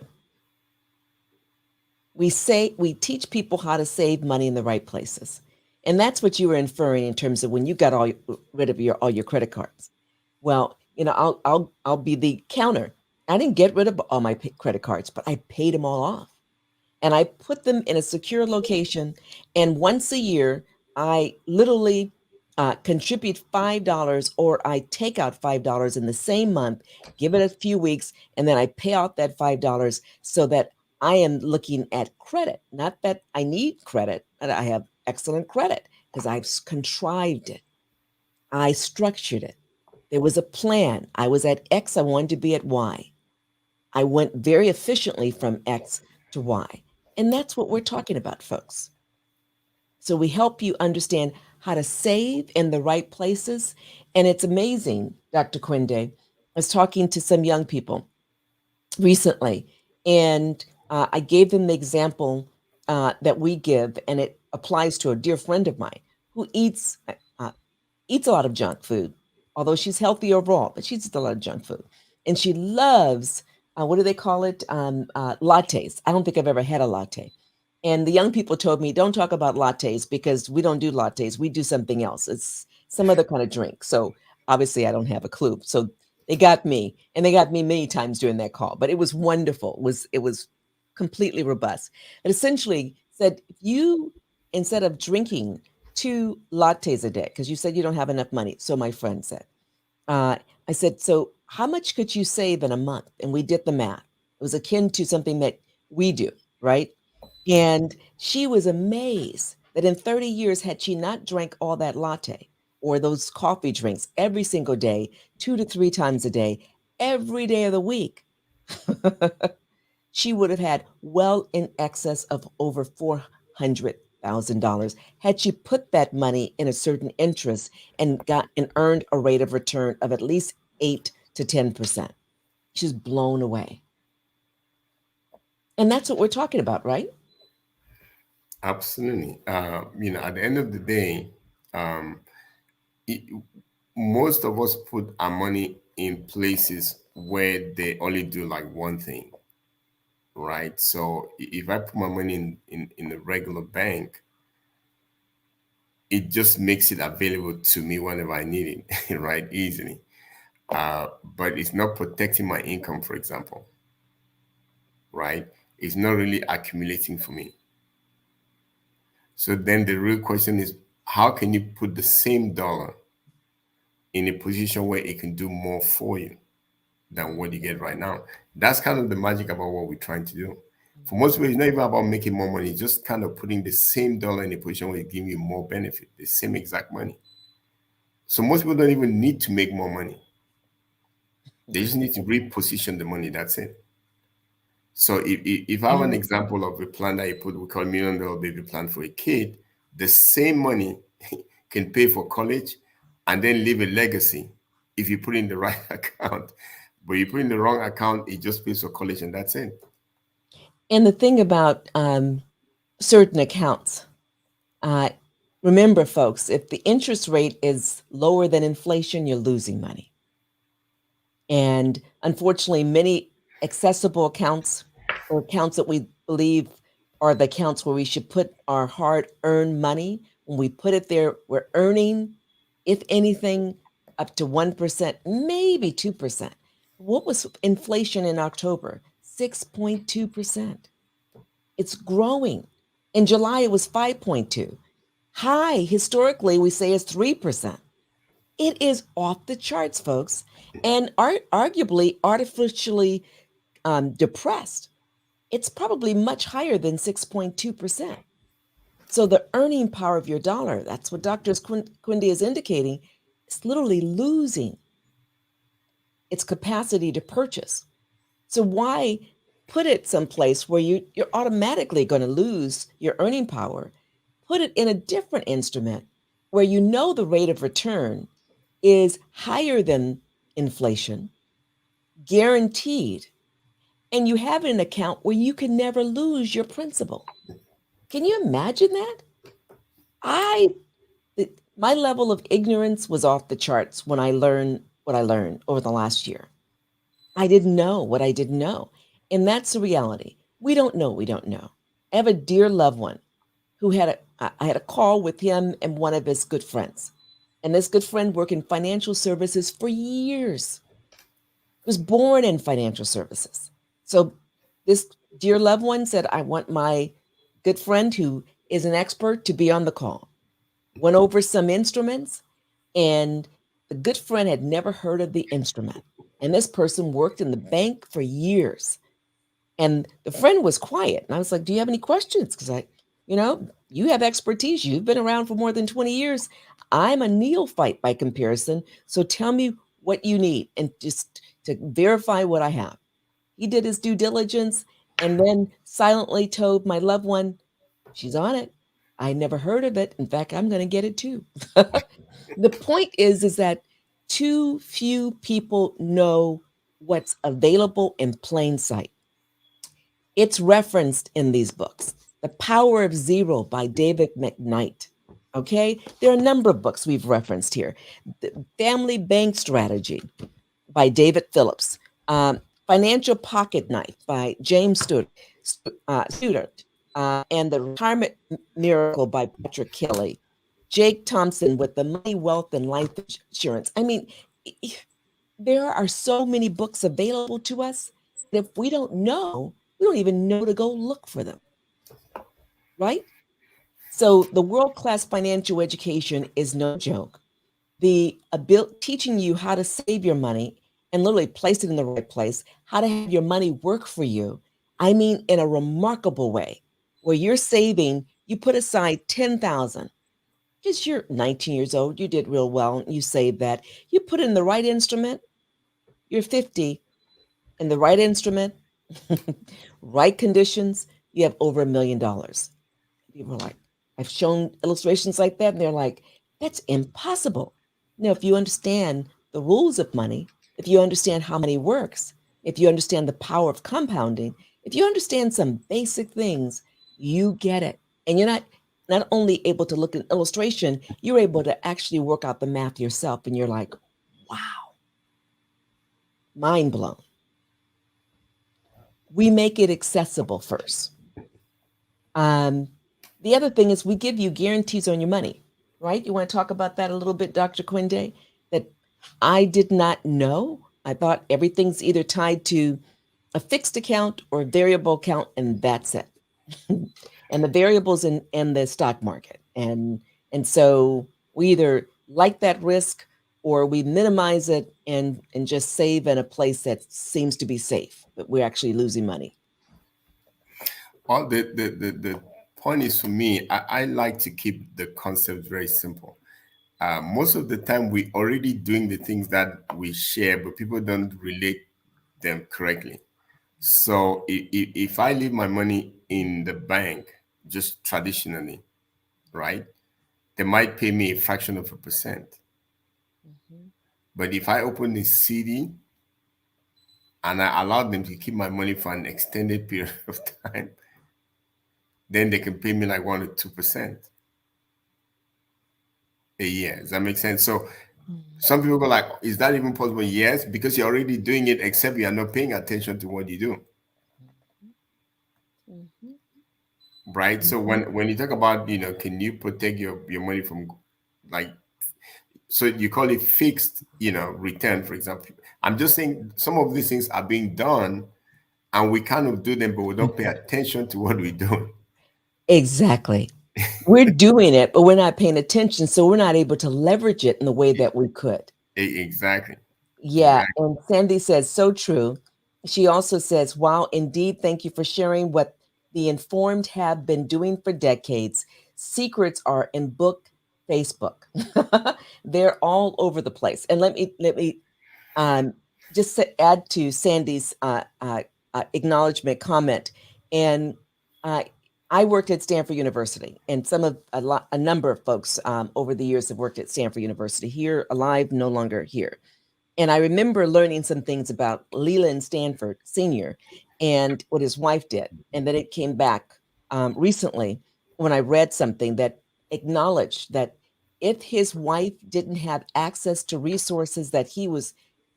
We teach people how to save money in the right places. And that's what you were inferring in terms of when you got rid of all your credit cards. Well, I'll be the counter. I didn't get rid of all my credit cards, but I paid them all off, and I put them in a secure location. And once a year, I literally contribute $5, or I take out $5 in the same month, give it a few weeks, and then I pay out that $5 so that I am looking at credit. Not that I need credit, but I have excellent credit because I've contrived it. I structured it. There was a plan. I was at X, I wanted to be at Y. I went very efficiently from X to Y. And that's what we're talking about, folks. So we help you understand how to save in the right places. And it's amazing, Dr. Kwende. I was talking to some young people recently, and I gave them the example that we give, and it applies to a dear friend of mine who uh, eats a lot of junk food, although she's healthy overall, but she eats a lot of junk food. And she loves, what do they call it? Lattes. I don't think I've ever had a latte. And the young people told me, don't talk about lattes because we don't do lattes. We do something else. It's some other kind of drink. So obviously, I don't have a clue. So they got me, and they got me many times during that call. But it was wonderful. It was completely robust. It essentially said, if you, instead of drinking 2 lattes a day, because you said you don't have enough money. So my friend said, uh, I said, so how much could you save in a month? And we did the math. It was akin to something that we do, right? And she was amazed that in 30 years, had she not drank all that latte or those coffee drinks every single day, 2 to 3 times a day, every day of the week, she would have had well in excess of over $400,000 had she put that money in a certain interest and got and earned a rate of return of at least 8 to 10%. She's blown away. And that's what we're talking about, right? Absolutely. At the end of the day, um, it, most of us put our money in places where they only do like one thing, right? So if I put my money in a regular bank, it just makes it available to me whenever I need it, right? Easily. But it's not protecting my income, for example, right? It's not really accumulating for me. So then the real question is, how can you put the same dollar in a position where it can do more for you than what you get right now? That's kind of the magic about what we're trying to do. For most people, it's not even about making more money, it's just kind of putting the same dollar in a position where it gives you more benefit, the same exact money. So most people don't even need to make more money. They just need to reposition the money. That's it. So if I have an And example of a plan that you put, we call $1 million baby plan for a kid, the same money can pay for college and then leave a legacy if you put in the right account. But you put in the wrong account, it just pays for college and that's it. and the thing about certain accounts, uh, remember, folks, if the interest rate is lower than inflation, you're losing money. And unfortunately, many accessible accounts or accounts that we believe are the accounts where we should put our hard earned money, when we put it there, we're earning, if anything, up to 1%, maybe 2%. What was inflation in October? 6.2%. It's growing. In July, it was 5.2. High, historically, we say is 3%. It is off the charts, folks, and arguably artificially depressed. It's probably much higher than 6.2%. So the earning power of your dollar, that's what Dr. Kwende is indicating, is literally losing its capacity to purchase. So why put it someplace where you're automatically going to lose your earning power? Put it in a different instrument where you know the rate of return is higher than inflation, guaranteed, and you have an account where you can never lose your principal. Can you imagine that? I my level of ignorance was off the charts when I learned what I learned over the last year. I didn't know what I didn't know. And that's the reality. We don't know, we don't know. I have a dear loved one who I had a call with him and one of his good friends. And this good friend worked in financial services for years, was born in financial services. So this dear loved one said, I want my good friend who is an expert to be on the call. Went over some instruments, and the good friend had never heard of the instrument. And this person worked in the bank for years. And the friend was quiet. And I was like, do you have any questions? Because you have expertise. You've been around for more than 20 years. I'm a neophyte by comparison. So tell me what you need and just to verify what I have. He did his due diligence and then silently told my loved one, she's on it. I never heard of it. In fact, I'm going to get it too. The point is that too few people know what's available in plain sight. It's referenced in these books. The Power of Zero by David McKnight. Okay, there are a number of books we've referenced here. The Family Bank Strategy by David Phillips. Financial Pocket Knife by James Student. And The Retirement Miracle by Patrick Kelly. Jake Thompson with The Money, Wealth, and Life Insurance. I mean, there are so many books available to us. If we don't know, we don't even know to go look for them, right? So the world-class financial education is no joke. The ability teaching you how to save your money and literally place it in the right place, how to have your money work for you. I mean, in a remarkable way, where you're saving, you put aside 10,000 because you're 19 years old, you did real well, you saved that. You put in the right instrument, you're 50, in the right instrument, right conditions, you have over $1 million. People are like, I've shown illustrations like that, and they're like, that's impossible. Now, if you understand the rules of money, if you understand how money works, if you understand the power of compounding, if you understand some basic things, you get it. And you're not only able to look at an illustration, you're able to actually work out the math yourself. And you're like, wow, mind blown. We make it accessible first. The other thing is we give you guarantees on your money, right? You want to talk about that a little bit, Dr. Kwende? That I did not know. I thought everything's either tied to a fixed account or a variable account, and that's it. And the variables in the stock market. And so we either like that risk or we minimize it and just save in a place that seems to be safe, but we're actually losing money. All the point is, for me, I like to keep the concept very simple. Most of the time we already doing the things that we share, but people don't relate them correctly. So if I leave my money in the bank just traditionally, right, they might pay me a fraction of a percent. But if I open a CD and I allow them to keep my money for an extended period of time, then they can pay me like 1 or 2% a year. Does that make sense? So some people go like, is that even possible? Yes, because you're already doing it, except you are not paying attention to what you do. Right? So when you talk about, can you protect your money from, like, so you call it fixed, return, for example. I'm just saying some of these things are being done and we kind of do them, but we don't pay attention to what we do. Exactly. We're doing it, but we're not paying attention. So we're not able to leverage it in the way that we could. Exactly. Yeah. Exactly. And Sandy says, so true. She also says, wow, indeed, thank you for sharing what the informed have been doing for decades. Secrets are in book, Facebook. They're all over the place. And let me just add to Sandy's acknowledgement comment. And I worked at Stanford University, and a number of folks over the years have worked at Stanford University, here alive, no longer here. And I remember learning some things about Leland Stanford Sr. and what his wife did. And then it came back recently when I read something that acknowledged that if his wife didn't have access to resources that he was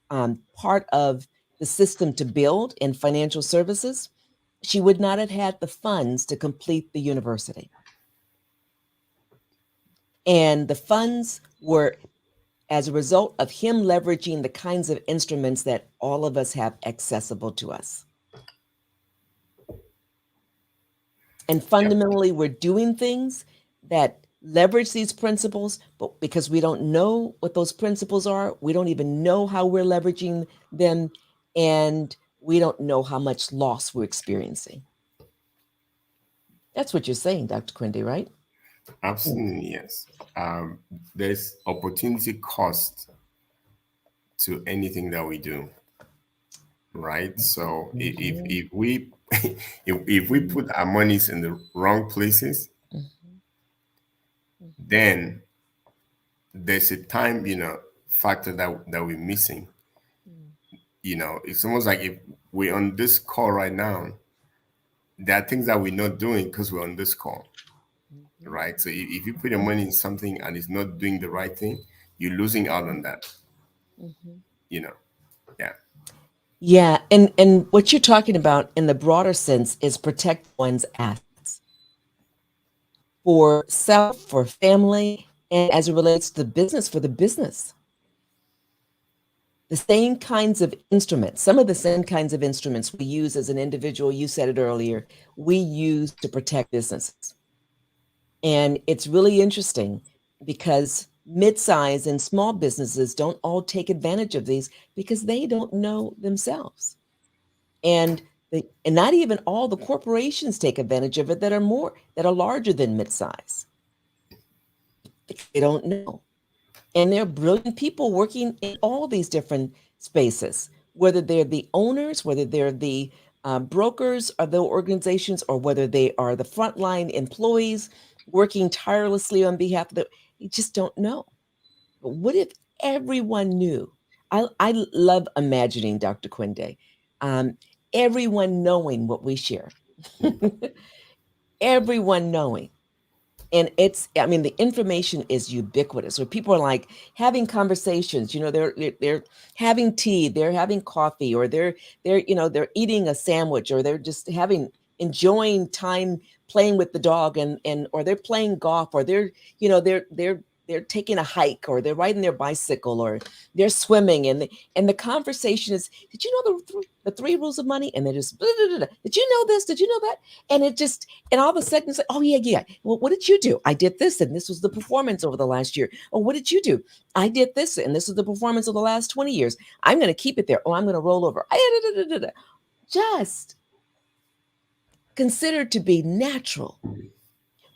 part of the system to build in financial services, she would not have had the funds to complete the university. And the funds were as a result of him leveraging the kinds of instruments that all of us have accessible to us. And fundamentally, we're doing things that leverage these principles, but because we don't know what those principles are, we don't even know how we're leveraging them, and we don't know how much loss we're experiencing. That's what you're saying, Dr. Kwende, right? Absolutely, yes. There's opportunity cost to anything that we do, right? So if we if we put our monies in the wrong places, then there's a time factor that we're missing. It's almost like if we're on this call right now, there are things that we're not doing because we're on this call, right? So if you put your money in something and it's not doing the right thing, you're losing out on that. Yeah, and what you're talking about in the broader sense is protect one's assets for self, for family, and as it relates to the business, for the business. The same kinds of instruments, some of the same kinds of instruments we use as an individual, you said it earlier, we use to protect businesses. And it's really interesting because mid-size and small businesses don't all take advantage of these because they don't know themselves. And not even all the corporations take advantage of it that are larger than mid-size. They don't know. And there are brilliant people working in all these different spaces, whether they're the owners, whether they're the brokers of the organizations, or whether they are the frontline employees working tirelessly on behalf of you just don't know. But what if everyone knew? I love imagining, Dr. Kwende, Everyone knowing what we share, everyone knowing. And I mean, the information is ubiquitous, where people are like having conversations, they're having tea, they're having coffee, or they're eating a sandwich, or they're just enjoying time playing with the dog, and or they're playing golf, or they're taking a hike, or they're riding their bicycle, or they're swimming, and the conversation is, did you know the three rules of money? And they're just, blah, blah, blah, blah. Did you know this? Did you know that? And all of a sudden it's like, oh yeah. Well, what did you do? I did this, and this was the performance over the last year. Oh, what did you do? I did this, and this is the performance of the last 20 years. I'm going to keep it there. Oh, I'm going to roll over. Just considered to be natural.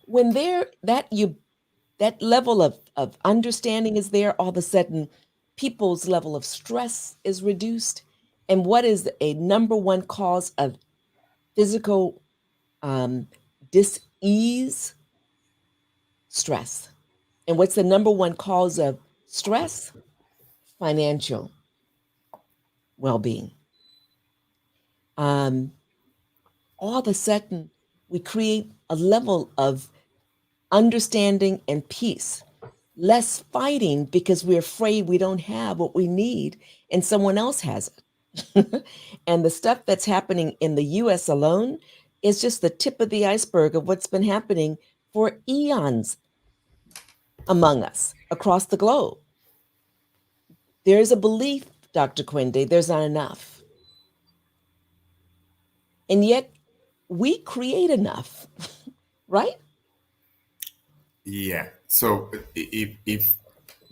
When that level of understanding is there, all of a sudden people's level of stress is reduced. And what is a number one cause of physical dis-ease? Stress. And what's the number one cause of stress? Financial well-being. All of a sudden, we create a level of understanding and peace, less fighting because we're afraid we don't have what we need and someone else has it. And the stuff that's happening in the US alone is just the tip of the iceberg of what's been happening for eons among us across the globe. There is a belief, Dr. Kwende, there's not enough. And yet we create enough, right? Yeah. So if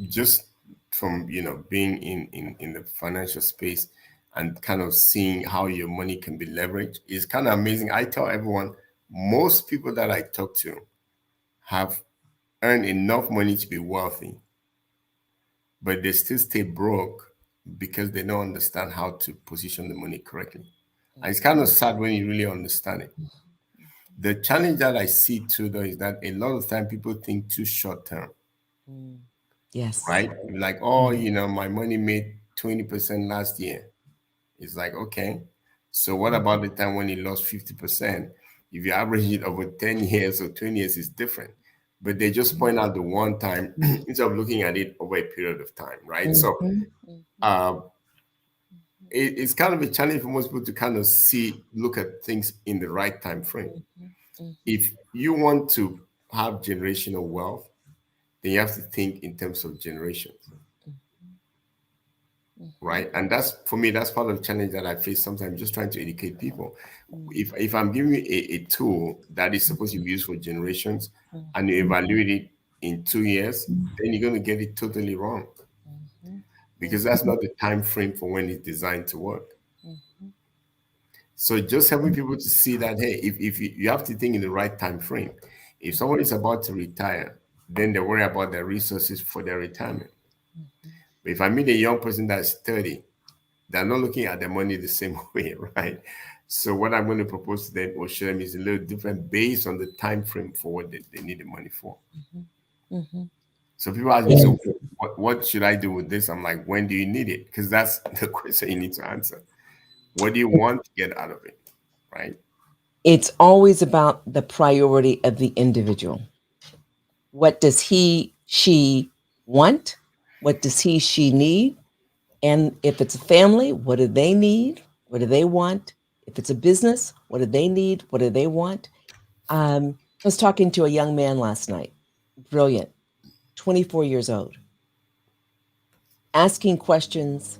just from being in the financial space and kind of seeing how your money can be leveraged is kind of amazing. I tell everyone, most people that I talk to have earned enough money to be wealthy, but they still stay broke because they don't understand how to position the money correctly. And it's kind of sad when you really understand it. The challenge that I see too, though, is that a lot of time people think too short term. Yes. Right? Like, oh, my money made 20% last year. It's like, okay. So what about the time when it lost 50%? If you average it over 10 years or 20 years, it's different. But they just point out the one time instead of looking at it over a period of time, right? So it's kind of a challenge for most people to kind of look at things in the right time frame. If you want to have generational wealth, then you have to think in terms of generations. Right. And that's, for me, that's part of the challenge that I face sometimes, just trying to educate people. If I'm giving you a tool that is supposed to be used for generations and you evaluate it in 2 years, then you're going to get it totally wrong, because that's not the time frame for when it's designed to work. So just helping people to see that, hey, if you have to think in the right time frame. If someone is about to retire, then they worry about their resources for their retirement. But if I meet a young person that's 30, they're not looking at their money the same way, right? So what I'm going to propose to them or show them is a little different based on the time frame for what they need the money for. So people ask me, so what should I do with this? I'm like, when do you need it? Because that's the question you need to answer. What do you want to get out of it, right? It's always about the priority of the individual. What does she want? What does she need? And if it's a family, what do they need? What do they want? If it's a business, what do they need? What do they want? I was talking to a young man last night, brilliant, 24 years old, asking questions,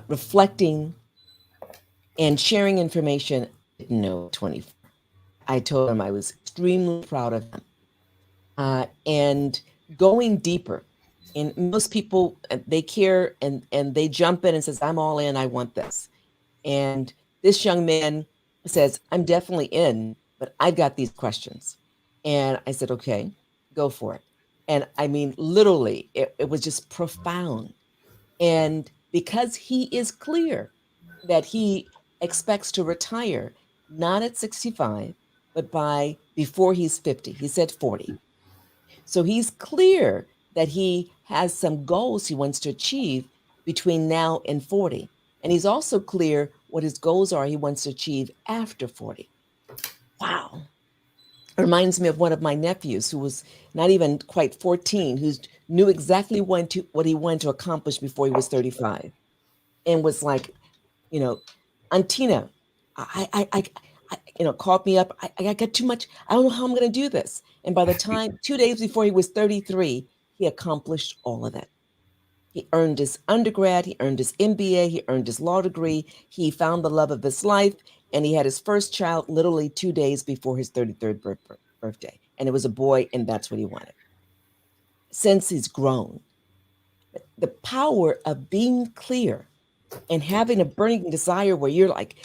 reflecting, and sharing information I didn't know at 24. I told him I was extremely proud of him. And going deeper. And most people, they care and they jump in and says, I'm all in, I want this. And this young man says, I'm definitely in, but I've got these questions. And I said, okay, go for it. And I mean, literally, it was just profound. And because he is clear that he expects to retire, not at 65, but before he's 50, he said 40. So he's clear that he has some goals he wants to achieve between now and 40. And he's also clear what his goals are he wants to achieve after 40. Wow. It reminds me of one of my nephews who was not even quite 14, who knew exactly what he wanted to accomplish before he was 35, and was like, Aunt Tina, called me up. I got too much. I don't know how I'm going to do this. And by the time 2 days before he was 33, he accomplished all of that. He earned his undergrad, he earned his MBA, he earned his law degree, he found the love of his life, and he had his first child literally 2 days before his 33rd birthday. And it was a boy, and that's what he wanted. Since he's grown, the power of being clear and having a burning desire where you're like,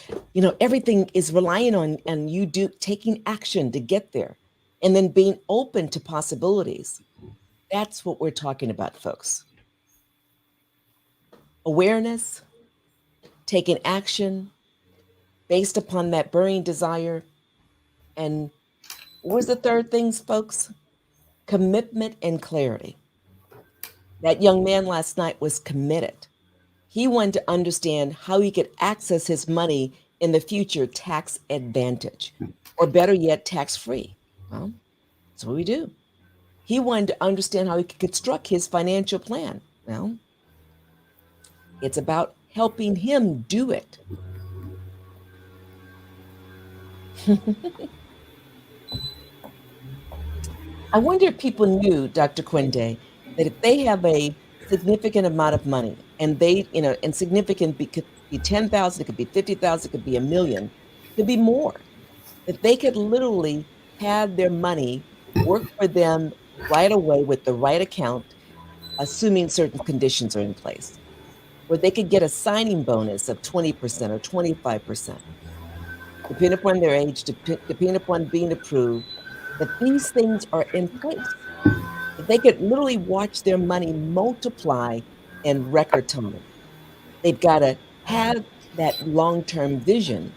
everything is relying on you taking action to get there, and then being open to possibilities. That's what we're talking about, folks. Awareness, taking action based upon that burning desire. And what was the third things, folks? Commitment and clarity. That young man last night was committed. He wanted to understand how he could access his money in the future tax advantage, or better yet, tax free. Well, that's what we do. He wanted to understand how he could construct his financial plan. Well, it's about helping him do it. I wonder if people knew, Dr. Kwende, that if they have a significant amount of money, and they, and significant could be 10,000, it could be 50,000, it could be a million, it could be more, that they could literally have their money work for them right away with the right account, assuming certain conditions are in place, where they could get a signing bonus of 20% or 25%, depending upon their age, depending upon being approved, that these things are in place. That they could literally watch their money multiply in record time. They've got to have that long-term vision,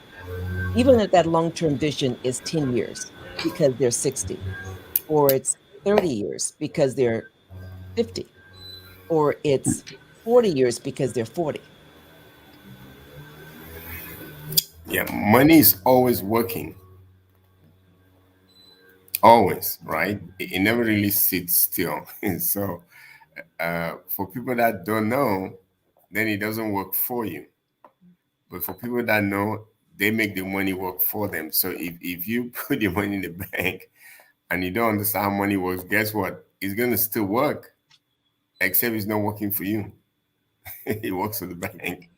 even if that long-term vision is 10 years because they're 60, or it's 30 years because they're 50, or it's 40 years because they're 40. Yeah, money is always working. Always, right? It never really sits still. And so, for people that don't know, then it doesn't work for you. But for people that know, they make the money work for them. So if you put your money in the bank and you don't understand how money works, guess what? It's going to still work, except it's not working for you. It works for the bank.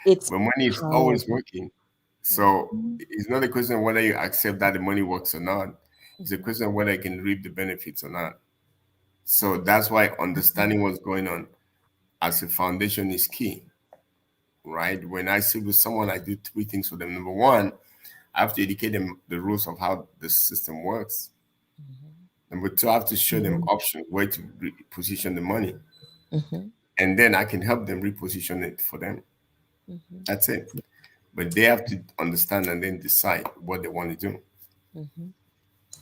It's But money is always powerful. working. So it's not a question of whether you accept that the money works or not. It's a question of whether you can reap the benefits or not. So that's why understanding what's going on as a foundation is key, right? When I sit with someone, I do three things for them. Number one, I have to educate them the rules of how the system works. Number two, I have to show them options where to position the money. And then I can help them reposition it for them. That's it. But they have to understand and then decide what they want to do.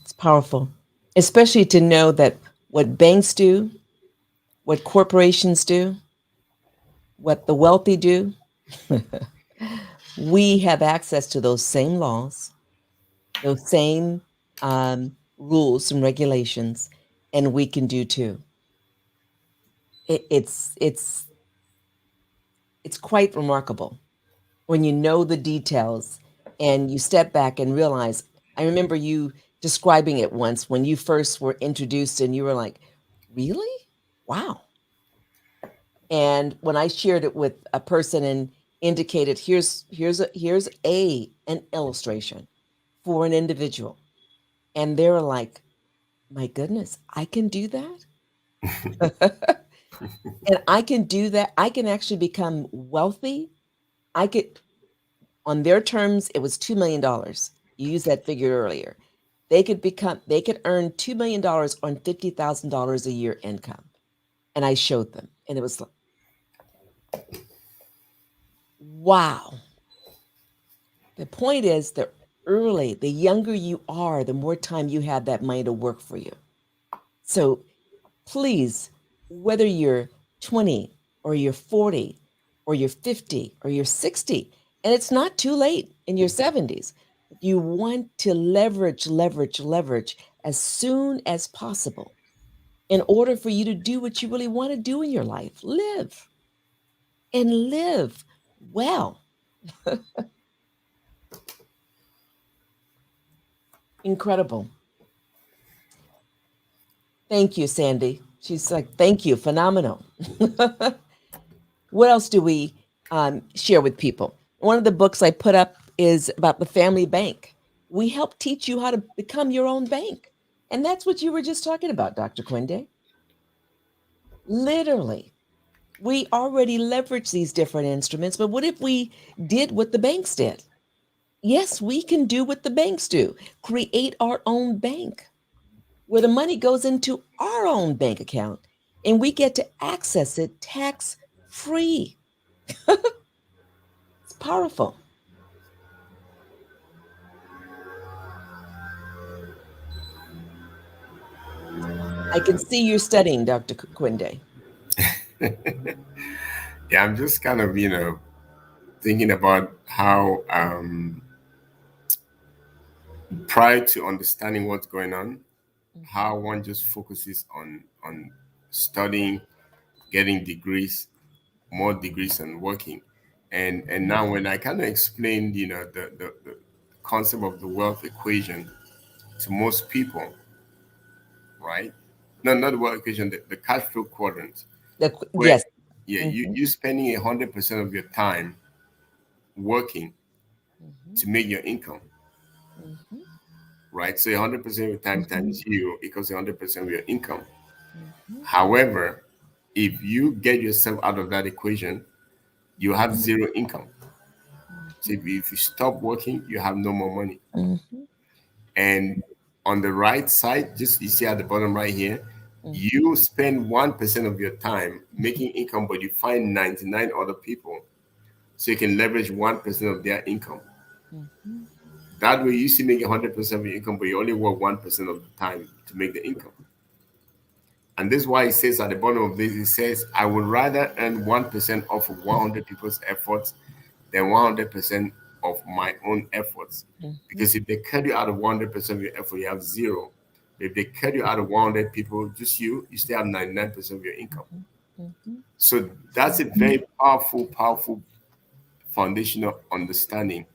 It's powerful, especially to know that what banks do, what corporations do, what the wealthy do, we have access to those same laws, those same rules and regulations, and we can do too. It's quite remarkable when you know the details and you step back and realize. I remember you describing it once when you first were introduced, and you were like, "Really? Wow." And when I shared it with a person and indicated, here's an illustration for an individual, and they were like, my goodness, I can do that. And I can do that. I can actually become wealthy. I could, on their terms, it was $2 million. You used that figure earlier. They could earn $2 million on $50,000 a year income. And I showed them, and it was like, wow. The point is that the younger you are, the more time you have that money to work for you. So please, whether you're 20 or you're 40 or you're 50 or you're 60, And it's not too late in your 70s. You want to leverage as soon as possible in order for you to do what you really want to do in your life. Live and live well. Incredible. Thank you, Sandy. She's like, thank you, phenomenal. What else do we share with people? One of the books I put up is about the family bank. We help teach you how to become your own bank. And that's what you were just talking about, Dr. Kwende. Literally, we already leverage these different instruments, but what if we did what the banks did? Yes, we can do what the banks do, create our own bank where the money goes into our own bank account and we get to access it tax free. It's powerful. I can see you're studying, Dr. Kwende. Yeah, I'm just kind of, thinking about how prior to understanding what's going on, how one just focuses on studying, getting degrees, more degrees, and working. And now when I kind of explained, the concept of the wealth equation to most people, right? No, not the wealth equation, the cash flow quadrant, where Yes. yeah, Mm-hmm. you spending 100% of your time working Mm-hmm. to make your income, Mm-hmm. right? So 100% of your time times you equals 100% of your income. Mm-hmm. However, if you get yourself out of that equation, you have zero income. So if you stop working, you have no more money. Mm-hmm. And on the right side, just you see at the bottom right here, Mm-hmm. you spend 1% of your time making income, but you find 99 other people so you can leverage 1% of their income. Mm-hmm. That way, you still make 100% of your income, but you only work 1% of the time to make the income. And this is why it says at the bottom of this, it says, I would rather earn 1% off of 100 people's efforts than 100% of my own efforts. Mm-hmm. Because if they cut you out of 100% of your effort, you have zero. If they cut you out of 100 people, just you still have 99% of your income. Mm-hmm. So that's a very powerful, powerful foundational understanding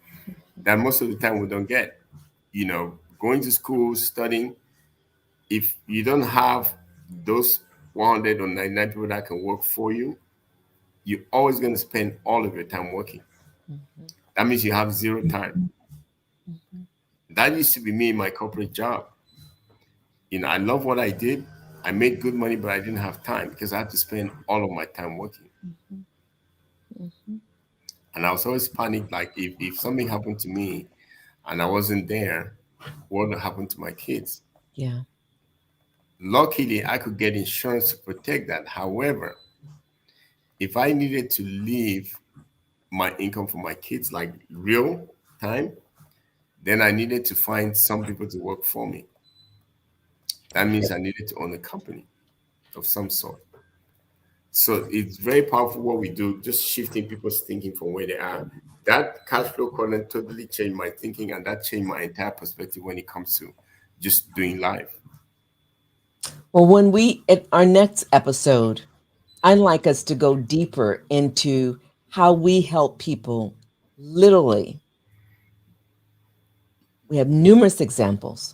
that most of the time we don't get. Going to school, studying, if you don't have those 100 or 99 people that can work for you, you're always going to spend all of your time working. Mm-hmm. That means you have zero time. Mm-hmm. That used to be me in my corporate job. I love what I did. I made good money, but I didn't have time because I had to spend all of my time working. Mm-hmm. Mm-hmm. And I was always panicked, like if something happened to me and I wasn't there, what would happen to my kids? Yeah. Luckily, I could get insurance to protect that. However, if I needed to leave my income for my kids, like real time, then I needed to find some people to work for me. That means I needed to own a company of some sort. So it's very powerful what we do, just shifting people's thinking from where they are. That cash flow quadrant totally changed my thinking, and that changed my entire perspective when it comes to just doing life. Well, when we, at our next episode, I'd like us to go deeper into how we help people literally. We have numerous examples.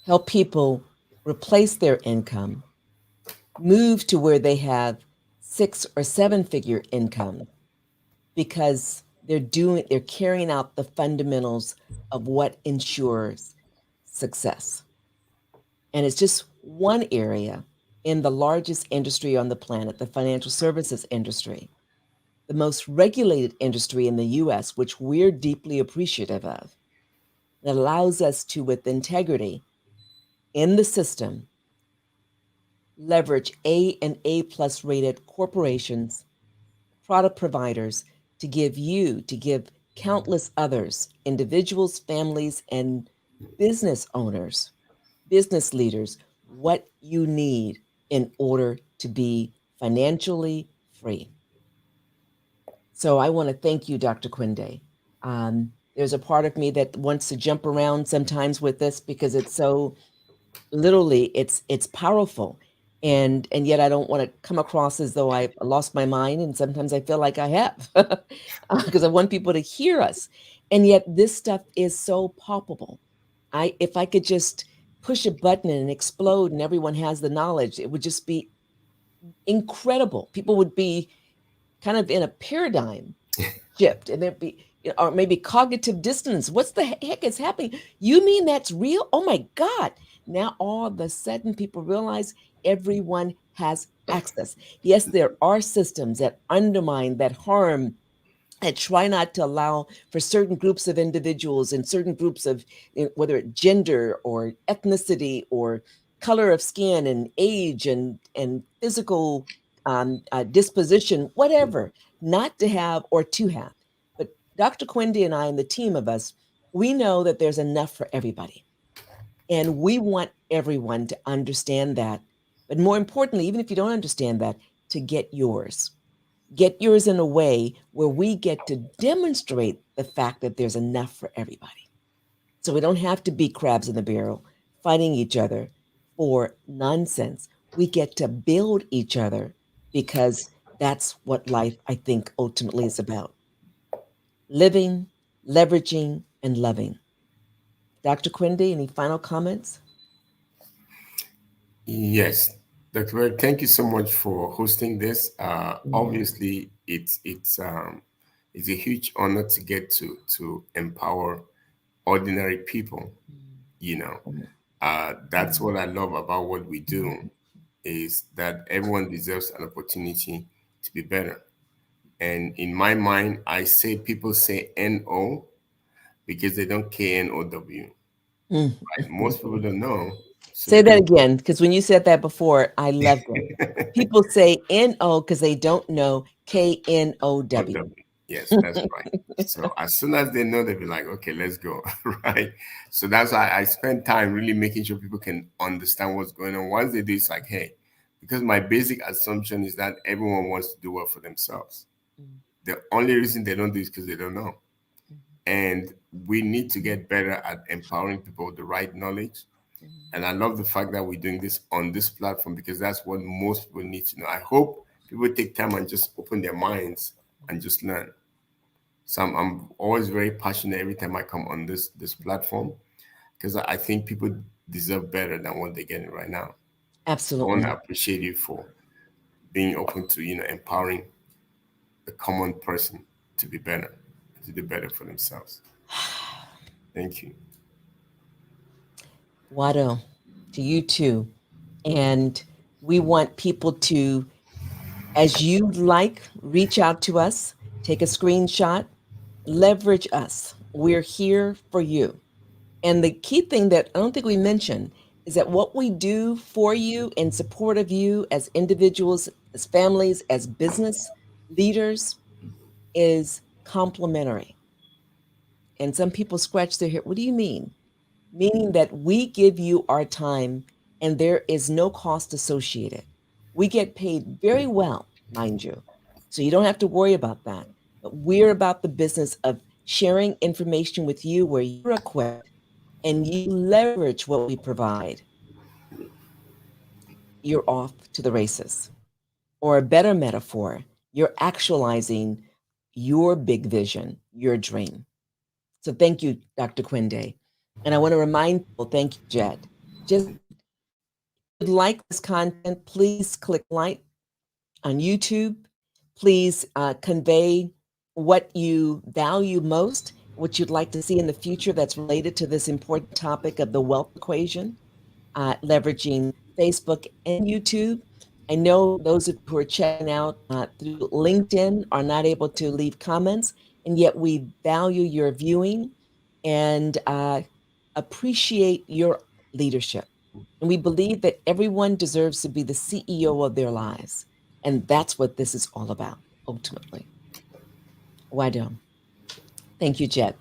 Help people replace their income, move to where they have 6 or 7 figure income because they're carrying out the fundamentals of what ensures success. And it's just one area in the largest industry on the planet, the financial services industry, the most regulated industry in the US, which we're deeply appreciative of, that allows us to, with integrity in the system, leverage A and A plus rated corporations, product providers to give countless others, individuals, families, and business owners, business leaders, what you need in order to be financially free. So I want to thank you, Dr. Kwende. There's a part of me that wants to jump around sometimes with this because it's so literally it's powerful, and yet I don't want to come across as though I've lost my mind, and sometimes I feel like I have because I want people to hear us, and yet this stuff is so palpable. If I could just push a button and explode and everyone has the knowledge, it would just be incredible. People would be kind of in a paradigm shift, and there'd be, or maybe cognitive dissonance. What's the heck is happening? You mean that's real? Oh my God. Now all of a sudden people realize everyone has access. Yes, there are systems that undermine, that harm, and try not to allow for certain groups of individuals and certain groups of, whether it's gender or ethnicity or color of skin and age and physical disposition, whatever, not to have or to have. But Dr. Kwende and I and the team of us, we know that there's enough for everybody. And we want everyone to understand that. But more importantly, even if you don't understand that, to get yours. Get yours in a way where we get to demonstrate the fact that there's enough for everybody. So we don't have to be crabs in the barrel fighting each other for nonsense. We get to build each other because that's what life, I think, ultimately is about. Living, leveraging, and loving. Dr. Kwende, any final comments? Yes, Dr. Webb, thank you so much for hosting this. Obviously, it's a huge honor to get to empower ordinary people. You know, that's what I love about what we do, is that everyone deserves an opportunity to be better. And in my mind, I say people say NO because they don't KNOW. Mm. Right? Most people don't know. So Say that people again, because when you said that before, I loved it. People say NO because they don't know KNOW. OW. Yes, that's right. So as soon as they know, they'll be like, okay, let's go. Right. So that's why I spend time really making sure people can understand what's going on. Once they do, it's like, hey, because my basic assumption is that everyone wants to do well for themselves. The only reason they don't do is because they don't know. And we need to get better at empowering people with the right knowledge. And I love the fact that we're doing this on this platform because that's what most people need to know. I hope people take time and just open their minds and just learn. So I'm always very passionate every time I come on this platform because I think people deserve better than what they're getting right now. So I want Absolutely. to appreciate you for being open to empowering the common person to be better, to do better for themselves. Thank you. Wado, to you too. And we want people to, as you like, reach out to us, take a screenshot, leverage us. We're here for you. And the key thing that I don't think we mentioned is that what we do for you in support of you as individuals, as families, as business leaders is complementary. And some people scratch their head. What do you mean? Meaning that we give you our time and there is no cost associated. We get paid very well, mind you. So you don't have to worry about that. But we're about the business of sharing information with you where you're equipped and you leverage what we provide. You're off to the races. Or a better metaphor, you're actualizing your big vision, your dream. So thank you, Dr. Kwende. And I want to remind people, thank you, Jet. Just if you like this content, please click like on YouTube. Please convey what you value most, what you'd like to see in the future that's related to this important topic of the wealth equation, leveraging Facebook and YouTube. I know those who are checking out through LinkedIn are not able to leave comments, and yet we value your viewing and appreciate your leadership. And we believe that everyone deserves to be the CEO of their lives. And that's what this is all about, ultimately. Why don't? Thank you, Jet.